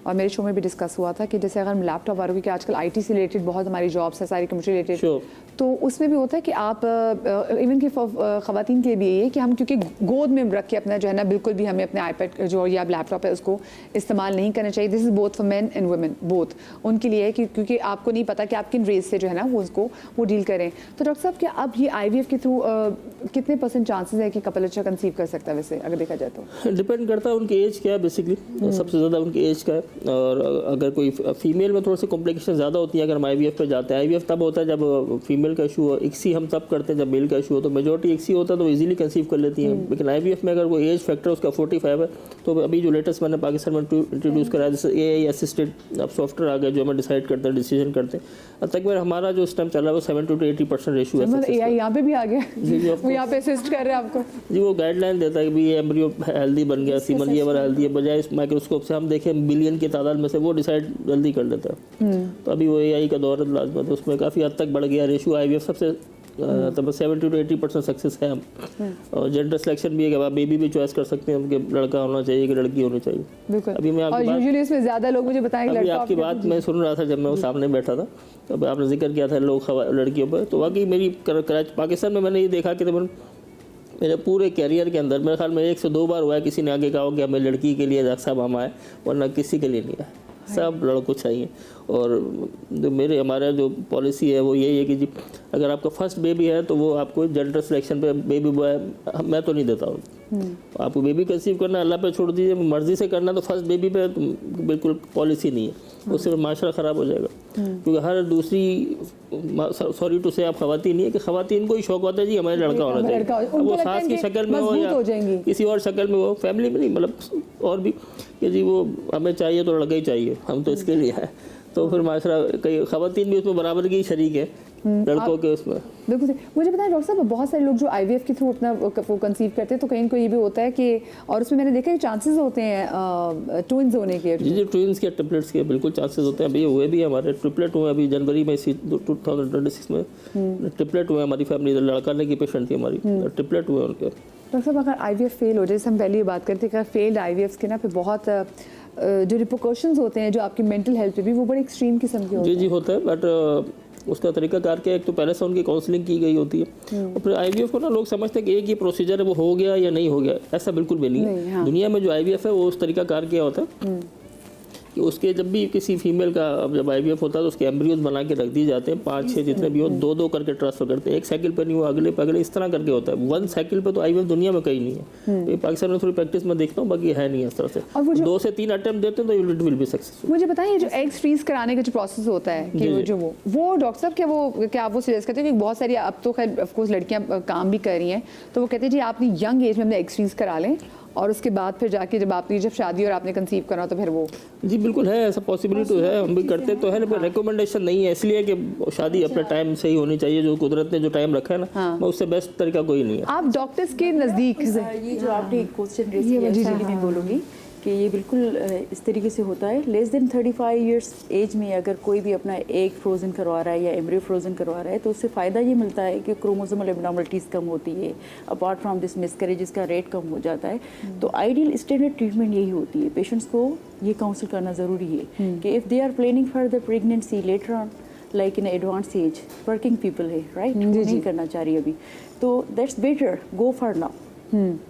A: और मेरे शो में भी डिस्कस हुआ था कि जैसे अगर हम लैपटॉप वालों की आजकल IT से रिलेटेड बहुत हमारी जॉब्स है सारी कंप्यूटर रिलेटेड, तो उसमें भी होता है कि आप इवन कि ख़वातीन के लिए भी यही है कि हम क्योंकि गोद में रख के अपना जो है ना बिल्कुल भी हमें अपने iPad जो या लैपटॉप है उसको इस्तेमाल नहीं करना चाहिए। This is both for main and women, both उनके लिए है कि क्योंकि आपको नहीं पता कि आप किन रेस से जो है ना वो डील करें। तो डॉक्टर साहब क्या अब ये IVF के थ्रू कितने % चांसेस है कि कपल अच्छा कंसीव कर सकता है? वैसे अगर देखा जाए तो डिपेंड
H: करता है उनकी एज क्या है, बेसिकली सबसे ज़्यादा उनकी एज का है। और अगर कोई फीमेल में थोड़ी सी कॉम्प्लिकेशन ज़्यादा होती है अगर हम IVF पे जाते हैं। IVF तब होता है जब फीमेल का इशू हो, ICSI हम तब करते हैं जब मेल का इशू हो। तो मेजोरिटी ICSI होता है तो इजीली कंसीव कर लेती हैं। लेकिन IVF में अगर कोई एज फैक्टर उसका 45 है तो अभी जो लेटेस्ट मैंने पाकिस्तान में इंट्रोड्यूस कराया जैसे AI असिस्टेड अब सॉफ्टवेयर आ गया जो हमें डिसाइड करते हैं, डिसीजन करते हैं। अब तक में हमारा जो इस टाइम चल रहा है वो 70 to 80% रेशो है।
A: AI यहाँ पे भी आ गया वो यहाँ पे असिस्ट कर रहे हैं आपको
H: जी। वो गाइडलाइन देता है कि ये एम्ब्रियो हेल्दी बन गया, सीमन ये वाला हेल्दी है, बजाय इस माइक्रोस्कोप से हम देखें बिलियन की तादाद में से वो डिसाइड जल्दी कर लेता है। तो अभी वो AI का दौर लाजमत है, उसमें काफ़ी हद तक बढ़ गया रेशो। IVF सबसे तब 70 to 80% सक्सेस है हम। और जेंडर सिलेक्शन भी है कि आप बेबी भी चॉइस कर सकते हैं कि लड़का होना चाहिए कि लड़की होनी चाहिए।
A: बिल्कुल।
H: अभी मैं
A: और यूजुअली इसमें ज़्यादा लोग मुझे बताएंगे
H: लड़का आपकी बात मैं सुन रहा था जब मैं वो सामने बैठा था, तब आपने जिक्र किया था लोग लड़कियों पर। तो वाकई मेरी पाकिस्तान में मैंने ये देखा कि मेरे पूरे कैरियर के अंदर मेरे ख्याल में 1 से 2 बार हुआ है किसी ने आगे कहा हो कि हमें लड़की के लिए डॉक्टर साहब हम आए, वरना किसी के लिए नहीं आए, सब लड़कों चाहिए। और जो हमारा जो पॉलिसी है वो यही है कि जी अगर आपका फर्स्ट बेबी है तो वो आपको जेंडर सिलेक्शन पे बेबी बॉय मैं तो नहीं देता हूँ। आपको बेबी कंसीव करना अल्लाह पे छोड़ दीजिए, मर्जी से करना तो फर्स्ट बेबी पे तो बिल्कुल पॉलिसी नहीं है, उससे माशरा ख़राब हो जाएगा। क्योंकि हर दूसरी सॉरी टू से आप खवातीन नहीं है कि खवातीन को ही शौक होता है जी हमारे लड़का होना चाहिए, अब वो सास की शक्ल में हो या किसी और शक्ल में हो, फैमिली में नहीं, मतलब और भी कि जी वो हमें चाहिए तो लड़का ही चाहिए, हम तो इसके लिए है। तो फिर माशरा कई खवातीन भी उसमें बराबर की शरीक है लड़कों के उसमें।
A: बिल्कुल सही। मुझे बताएं डॉक्टर साहब, बहुत सारे लोग जो आईवीएफ के थ्रू अपना वो कंसीव करते हैं तो कहीं ना कहीं ये भी होता है कि, और उसमें मैंने देखा है चांसेस होते हैं ट्विंस होने के।
H: जी जी, ट्विंस के ट्रिपलेट्स के बिल्कुल चांसेस होते हैं। अभी हुए भी हमारे ट्रिपलेट हुए अभी जनवरी में, इसी 2026 में ट्रिपलेट हुए हमारी फैमिली, लड़का ने की पेशेंट थी हमारी, ट्रिपलेट हुए उनके।
A: डॉक्टर साहब अगर आईवीएफ फेल हो जाए, जैसे हम पहले ही बात करते हैं कि फेल्ड आईवीएफ के ना फिर बहुत जो रिपोर्शंस होते हैं जो आपकी मेंटल हेल्थ पे भी वो बड़े एक्सट्रीम किस्म के होते हैं।
H: जी जी होता है, बट उसका तरीका कार क्या है, एक तो पहले से उनकी काउंसलिंग की गई होती है और फिर आईवीएफ को ना लोग समझते हैं कि एक ही प्रोसीजर है, वो हो गया या नहीं हो गया, ऐसा बिल्कुल भी नहीं है।
A: हाँ।
H: दुनिया में जो आईवीएफ है वो उस तरीका कार क्या होता है कि उसके जब भी किसी फीमेल का अब जब आईवीएफ होता है तो उसके एम्ब्रियोज बना के रख दिए जाते हैं, 5-6 जितने भी हो, 2-2 करके ट्रांसफर करते हैं, एक साइकिल पर नहीं हो, अगले पे अगले, इस तरह करके होता है। 1 साइकिल पे तो आईवीएफ दुनिया में कहीं नहीं है, तो ये पाकिस्तान में थोड़ी प्रैक्टिस में देखता हूँ, बाकी है नहीं इस तरह से। 2 से 3 अटेम्प्ट देते हैं तो इट विल बी सक्सेसफुल।
A: मुझे बताइए जो एग्स फ्रीज कराने का जो प्रोसेस होता है कि वो डॉक्टर साहब क्या आप वो सजेस्ट करते हैं कि बहुत सारी अब तो खैर ऑफ कोर्स लड़कियां काम भी कर रही हैं, तो वो कहते हैं जी आप अपनी यंग एज में अपने एग्स फ्रीज करा लें और उसके बाद फिर जाके जब आपकी जब शादी और आपने कंसीव करना तो फिर वो। जी
H: बिल्कुल है, ऐसा पॉसिबिलिटी है, हम भी करते तो है, लेकिन रिकमेंडेशन नहीं है, इसलिए कि शादी अपने टाइम से ही होनी चाहिए, जो कुदरत ने जो टाइम रखा है ना उससे बेस्ट तरीका कोई नहीं है।
A: आप डॉक्टर्स के नज़दीक
E: ये जो आपने क्वेश्चन रेज किया मैं बोलूँगी कि ये बिल्कुल इस तरीके से होता है। लेस देन 35 इयर्स एज में अगर कोई भी अपना एग फ्रोज़न करवा रहा है या एम्ब्रियो फ्रोज़न करवा रहा है तो उससे फ़ायदा ये मिलता है कि क्रोमोसोमल एबनॉर्मलिटीज़ कम होती है, अपार्ट फ्रॉम दिस मिसकैरेज का रेट कम हो जाता है। तो आइडियल स्टैंडर्ड ट्रीटमेंट यही होती है। पेशेंट्स को ये काउंसिल करना ज़रूरी है कि if they are planning for the pregnancy later on like in advance age, working people है राइट, नहीं करना चाह रही अभी, तो that's better, go for now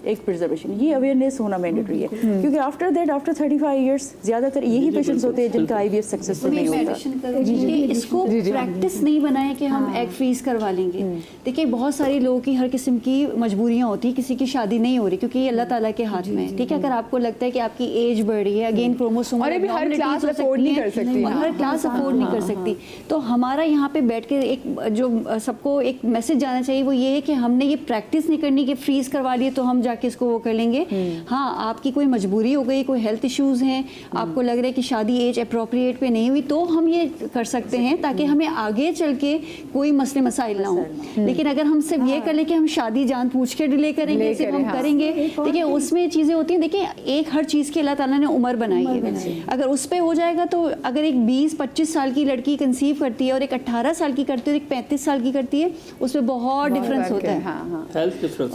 E: एक प्रिजर्वेशन। ये अवेयरनेस होना मैंडेटरी है क्योंकि आफ्टर दैट आफ्टर 35 इयर्स ज़्यादातर यही पेशेंट्स होते हैं जिनका आईवीएफ सक्सेसफुल नहीं होता।
C: इसको प्रैक्टिस नहीं बनाए कि हम एग फ्रीज करवा लेंगे। देखिए बहुत सारे लोगों की हर किस्म की मजबूरियां होती है, किसी की शादी नहीं हो रही क्योंकि ये अल्लाह ताला के हाथ में है। ठीक है, अगर आपको लगता है कि आपकी एज बढ़ रही है, अगेन क्रोमोसोम
A: हर क्लास अफोर्ड नहीं कर सकती,
C: हर क्लास अफोर्ड नहीं कर सकती, तो हमारा यहाँ पे बैठ के एक जो सबको एक मैसेज जाना चाहिए वो ये है कि हमने ये प्रैक्टिस नहीं करनी कि फ्रीज करवा लिए तो हम जाके इसको वो कर लेंगे। हाँ, आपकी कोई मजबूरी हो गई, कोई हेल्थ इश्यूज हैं, आपको लग रहा है कि शादी एज अप्रोप्रिएट पे नहीं हुई, तो हम ये कर सकते हैं ताकि हमें आगे चल के कोई मसले मसाइल ना हो। लेकिन अगर हम सिर्फ ये कर ले कि हम शादी जान पूछ के डिले करेंगे, सिर्फ हम करेंगे, देखिए उसमें चीज़ें होती हैं। देखिए एक हर चीज़ की अल्लाह ताला ने उम्र बनाई है, अगर उस पर हो जाएगा तो अगर एक 20-25 साल की लड़की कंसीव करती है और एक 18 साल की करती है और एक 35 साल की करती है, उसमें बहुत डिफरेंस होता है,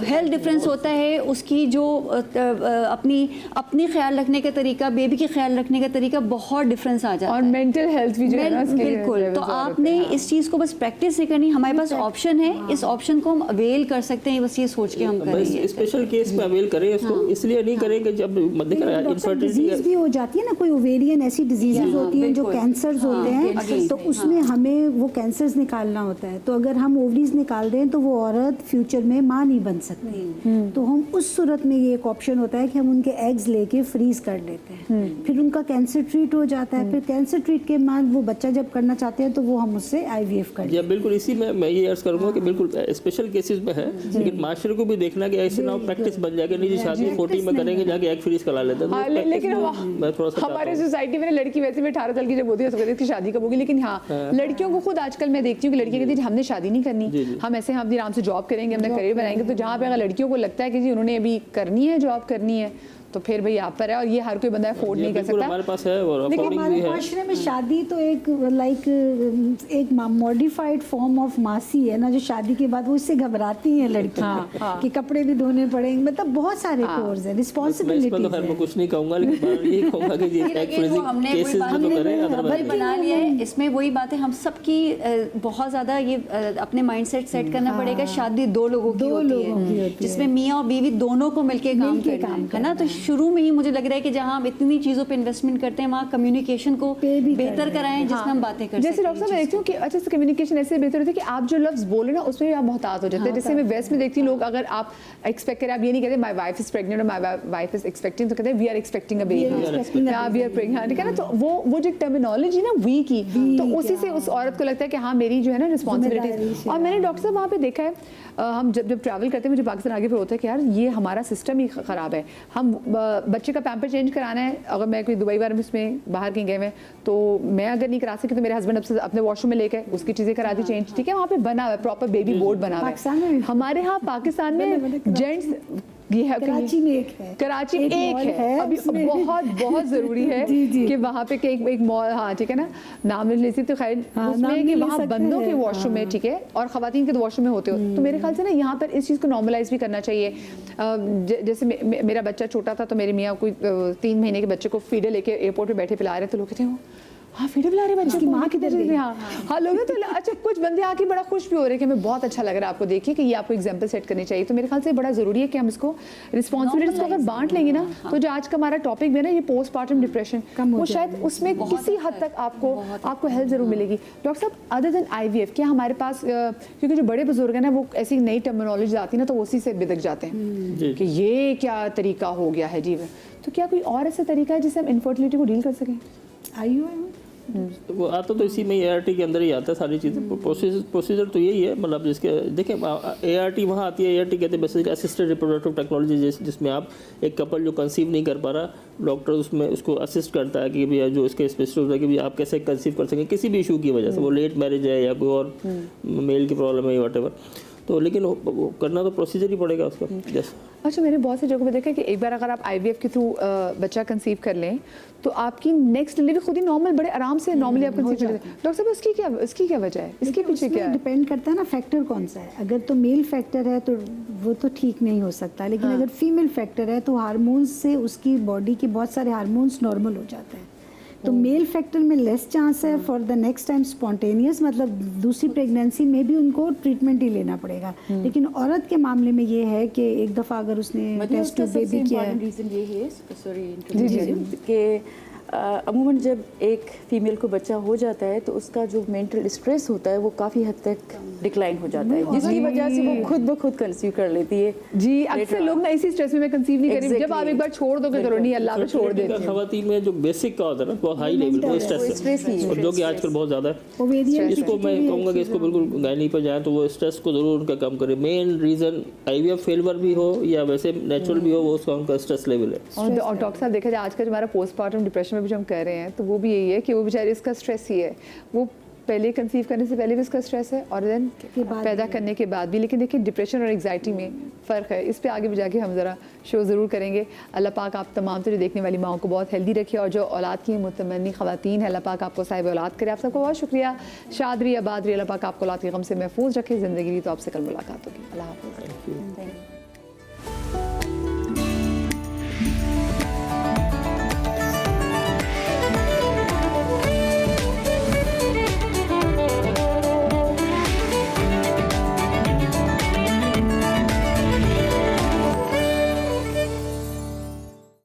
C: हेल्थ डिफरेंस होता है। उसकी जो अपनी ख्याल रखने का तरीका, बेबी के ख्याल रखने का तरीका बहुत डिफरेंस आ जाता है,
A: और मेंटल हेल्थ भी जो है ना
C: बिल्कुल। तो आपने इस चीज़ को बस प्रैक्टिस नहीं करनी, हमारे पास ऑप्शन है, इस ऑप्शन को हम अवेल कर सकते हैं, बस ये सोच के हम करेंगे।
H: स्पेशल केस में अवेल करें इसको, इसलिए नहीं करेंगे जब
D: डिजीज भी हो जाती है ना, कोई ओवेरियन ऐसी डिजीजेज होती हैं जो कैंसर्स होते हैं, तो उसमें हमें वो कैंसर्स निकालना होता है। तो अगर हम ओवरीज निकाल दें तो वो औरत फ्यूचर में माँ नहीं बन सकती, तो हम उस सूरत में ये एक ऑप्शन होता है कि हम उनके एग्स लेके फ्रीज कर लेते हैं, फिर उनका कैंसर ट्रीट हो जाता है, फिर कैंसर ट्रीट के बाद वो बच्चा जब करना चाहते हैं तो वो हम उससे आईवीएफ कर
H: या बिल्कुल इसी में मैं ये अर्ज करूंगा कि बिल्कुल स्पेशल केसेस में है, लेकिन माशरे को भी देखना कि ऐसे ना प्रैक्टिस बन जाएगा, नहीं जी शादी 40 में करेंगे जाके एग फ्रीज करा लेते हैं।
A: लेकिन हमारे सोसाइटी में लड़की वैसे भी 18 साल की जब होती है तो कहती है शादी कब होगी, लेकिन हाँ लड़कियों को खुद आजकल मैं देखती हूँ कि लड़कियां कहती है हमने शादी नहीं करनी, हम ऐसे हम आराम से जॉब करेंगे, अपना करियर बनाएंगे। तो जहाँ पे अगर लड़कियों को लगता है कि जी उन्होंने अभी करनी है, जॉब करनी है, तो फिर भाई आप पर है, और ये हर कोई बंदा अफोर्ड नहीं कर सकता।
H: हमारे पास है और
D: लेकिन हमारे माशरे में शादी तो एक लाइक एक मॉडिफाइड फॉर्म ऑफ मासी है ना, जो शादी के बाद वो इससे घबराती हैं लड़कियां कि कपड़े भी धोने पड़ेंगे, मतलब बहुत सारे कोर्स है, रिस्पांसिबिलिटीज है।
H: मैं कुछ नहीं कहूंगा, लेकिन ये कहूंगा कि ये एग फ्रीजिंग केसेस में तो करें, अदरवाइज
C: बना लिया है। इसमें वही बात है, हम सबकी बहुत ज्यादा ये अपने माइंडसेट सेट करना पड़ेगा। शादी 2 लोगों की होती है जिसमें मियाँ और बीवी दोनों को मिलके काम करना है ना, तो शुरू में ही मुझे लग रहा है कि जहाँ हम इतनी चीज़ों पे इन्वेस्टमेंट करते हैं वहाँ कम्युनिकेशन को बेहतर कराएं जिसमें हम बातें कर
A: जैसे
C: सकें।
A: डॉक्टर साहब मैं देखती हूँ कि अच्छा से कम्युनिकेशन ऐसे बेहतर होती है कि आप जो लफ्ज़ बोले ना उसमें भी आप मोहतात हो जाते हैं। जैसे मैं वेस्ट में देखती हूँ लोग अगर आप एक्सपेक्ट करें, आप ये नहीं कहते माई वाइफ इज़ प्रेग्नेंट और माई वाइफ इज़ एक्सपेक्टिंग, तो कहते हैं we are expecting a baby, we are pregnant, ठीक है ना। तो वो जो टर्मिनोलॉजी ना वी की, तो उसी से उस औरत को लगता है कि हाँ मेरी जो है ना रिस्पॉन्सिबिलिटी। और मैंने डॉक्टर साहब वहाँ पे देखा है, हम जब ट्रैवल करते हैं मुझे पाकिस्तान आगे फिर होता है कि यार ये हमारा सिस्टम ही ख़राब है। हम बच्चे का पैम्पर चेंज कराना है, अगर मैं कोई दुबई बार में उसमें बाहर कहीं गए में, तो मैं अगर नहीं करा सकी तो मेरे हस्बैंड अपने वॉशरूम में लेके उसकी चीज़ें करा दी चेंज, ठीक है। वहाँ पे बना हुआ है प्रॉपर बेबी बोर्ड बना हुआ है। हमारे यहाँ पाकिस्तान में जेंट्स ये है,
D: कराची में एक है,
A: कराची में एक है। अभी बहुत ज़रूरी है कि वहाँ पे एक मॉल, हाँ ठीक है ना, नाम ले सी तो खैर उसमें कि वहाँ बंदों के वॉशरूम में, ठीक है, और ख़वातीन के तो वॉशरूम में होते हो। तो मेरे ख्याल से ना यहाँ पर इस चीज़ को नॉर्मलाइज भी करना चाहिए। जैसे मेरा बच्चा छोटा था तो मेरी मियाँ कोई 3 महीने के बच्चे को फीडर लेके एयरपोर्ट पे बैठे पिला रहे, तो लोग कहते हैं हाँ फीडर पिला रहे बच्चे की माँ किधर है। हाँ लोग तो अच्छा कुछ बंदे आके बड़ा खुश भी हो रहे हैं कि हमें बहुत अच्छा लग रहा है आपको देखिए कि ये आपको एग्जाम्पल सेट करनी चाहिए। तो मेरे ख्याल से बड़ा ज़रूरी है कि हम इसको रिस्पॉन्सिबिलिटीज़ को अगर बांट लेंगे ना, तो जो आज का हमारा टॉपिक है ना ये पोस्टपार्टम डिप्रेशन, वो शायद उसमें किसी हद तक आपको हेल्प ज़रूर मिलेगी। डॉक्टर साहब अदर देन IVF क्या हमारे पास, क्योंकि जो बड़े बुजुर्ग हैं ना वो ऐसी नई टर्मिनोलॉजी आती है ना तो उसी से बिदक जाते हैं कि ये क्या तरीका हो गया है जी। तो क्या कोई और ऐसा तरीका है जिससे हम इनफर्टिलिटी को डील कर सकें?
H: तो वो आता तो इसी में ART के अंदर ही आता है सारी चीज़ें। प्रोसीजर तो यही है, मतलब जिसके देखिए ART वहाँ आती है। ART कहते हैं बेसिकली असिस्टेड रिप्रोडक्टिव टेक्नोलॉजी, जिसमें आप एक कपल जो कंसीव नहीं कर पा रहा, डॉक्टर उसमें उसको असिस्ट करता है कि भैया जो इसके स्पेशलिस्ट होता है कि भैया आप कैसे कंसीव कर सकें किसी भी इशू की वजह से, वो लेट मैरिज है या कोई और मेल की प्रॉब्लम है व्हाटएवर। तो लेकिन वो करना तो प्रोसीजर ही पड़ेगा उसका।
A: अच्छा मैंने बहुत सी जगहों पे देखा है कि एक बार अगर आप IVF के थ्रू बच्चा कंसीव कर लें तो आपकी नेक्स्ट डिलीवरी खुद ही नॉर्मल बड़े आराम से नॉर्मली आप कंसीव कर लेते हैं। डॉक्टर साहब इसकी क्या वजह है, इसके पीछे क्या है?
D: डिपेंड करता है ना फैक्टर कौन सा है। अगर तो मेल फैक्टर है तो वो तो ठीक नहीं हो सकता, लेकिन अगर फीमेल फैक्टर है तो हार्मोन्स से उसकी बॉडी के बहुत सारे हार्मोन्स नॉर्मल हो जाते हैं। तो मेल फैक्टर में लेस चांस है for the next time spontaneous, मतलब दूसरी प्रेगनेंसी में भी उनको ट्रीटमेंट ही लेना पड़ेगा। लेकिन औरत के मामले में ये है कि एक दफ़ा अगर उसने टेस्ट ट्यूब बेबी किया है,
E: रीज़न ये है, सॉरी कि अमूमन जब एक फीमेल को बच्चा हो जाता है तो उसका जो मेंटल स्ट्रेस होता है वो काफ़ी हद तक डिक्लाइन हो जाता है, जिसकी वजह से वो खुद ब खुद कंसीव कर लेती है।
A: जी अक्सर लोग ना इसी स्ट्रेस में मैं कंसीव नहीं करी, जब आप एक बार छोड़ दोगे तो नहीं अल्लाह पे छोड़ देते हैं।
H: खवातीन में जो बेसिक का होता है ना बहुत हाई लेवल वो स्ट्रेस है, जो कि आजकल बहुत ज़्यादा है। इसको मैं कहूँगा कि इसको बिल्कुल गायनी पर जाए तो वो स्ट्रेस को ज़रूर उनका कम करे। मेन रीज़न IVF फेलियर भी हो या वैसे नेचुरल भी हो, वो उसका उनका स्ट्रेस लेवल है।
A: और डॉक्टर साहब देखा जाए आज का जो हमारा पोस्टपार्टम डिप्रेशन में भी जो हम कह रहे हैं तो वो भी यही है कि वो बेचारे इसका स्ट्रेस ही है, वो पहले कंसीव करने से पहले भी इसका स्ट्रेस है और देन पैदा करने के बाद भी। लेकिन देखिए डिप्रेशन और एंग्जाइटी में फ़र्क है, इस पे आगे भी जाके हम ज़रा शो ज़रूर करेंगे। अल्लाह पाक आप तमाम तो जो देखने वाली माओं को बहुत हेल्दी रखे और जो औलाद की मुतमन्नी ख़वातीन है अल्लाह पाक आपको साहिब औलाद करे। आप सबको बहुत शुक्रिया, शाद रही आबाद रही, अल्लाह पाक आपको औलाद के गम से महफूज रखे। ज़िंदगी रही तो आपसे कल मुलाकात होगी। अल्लाह हाफ़िज़।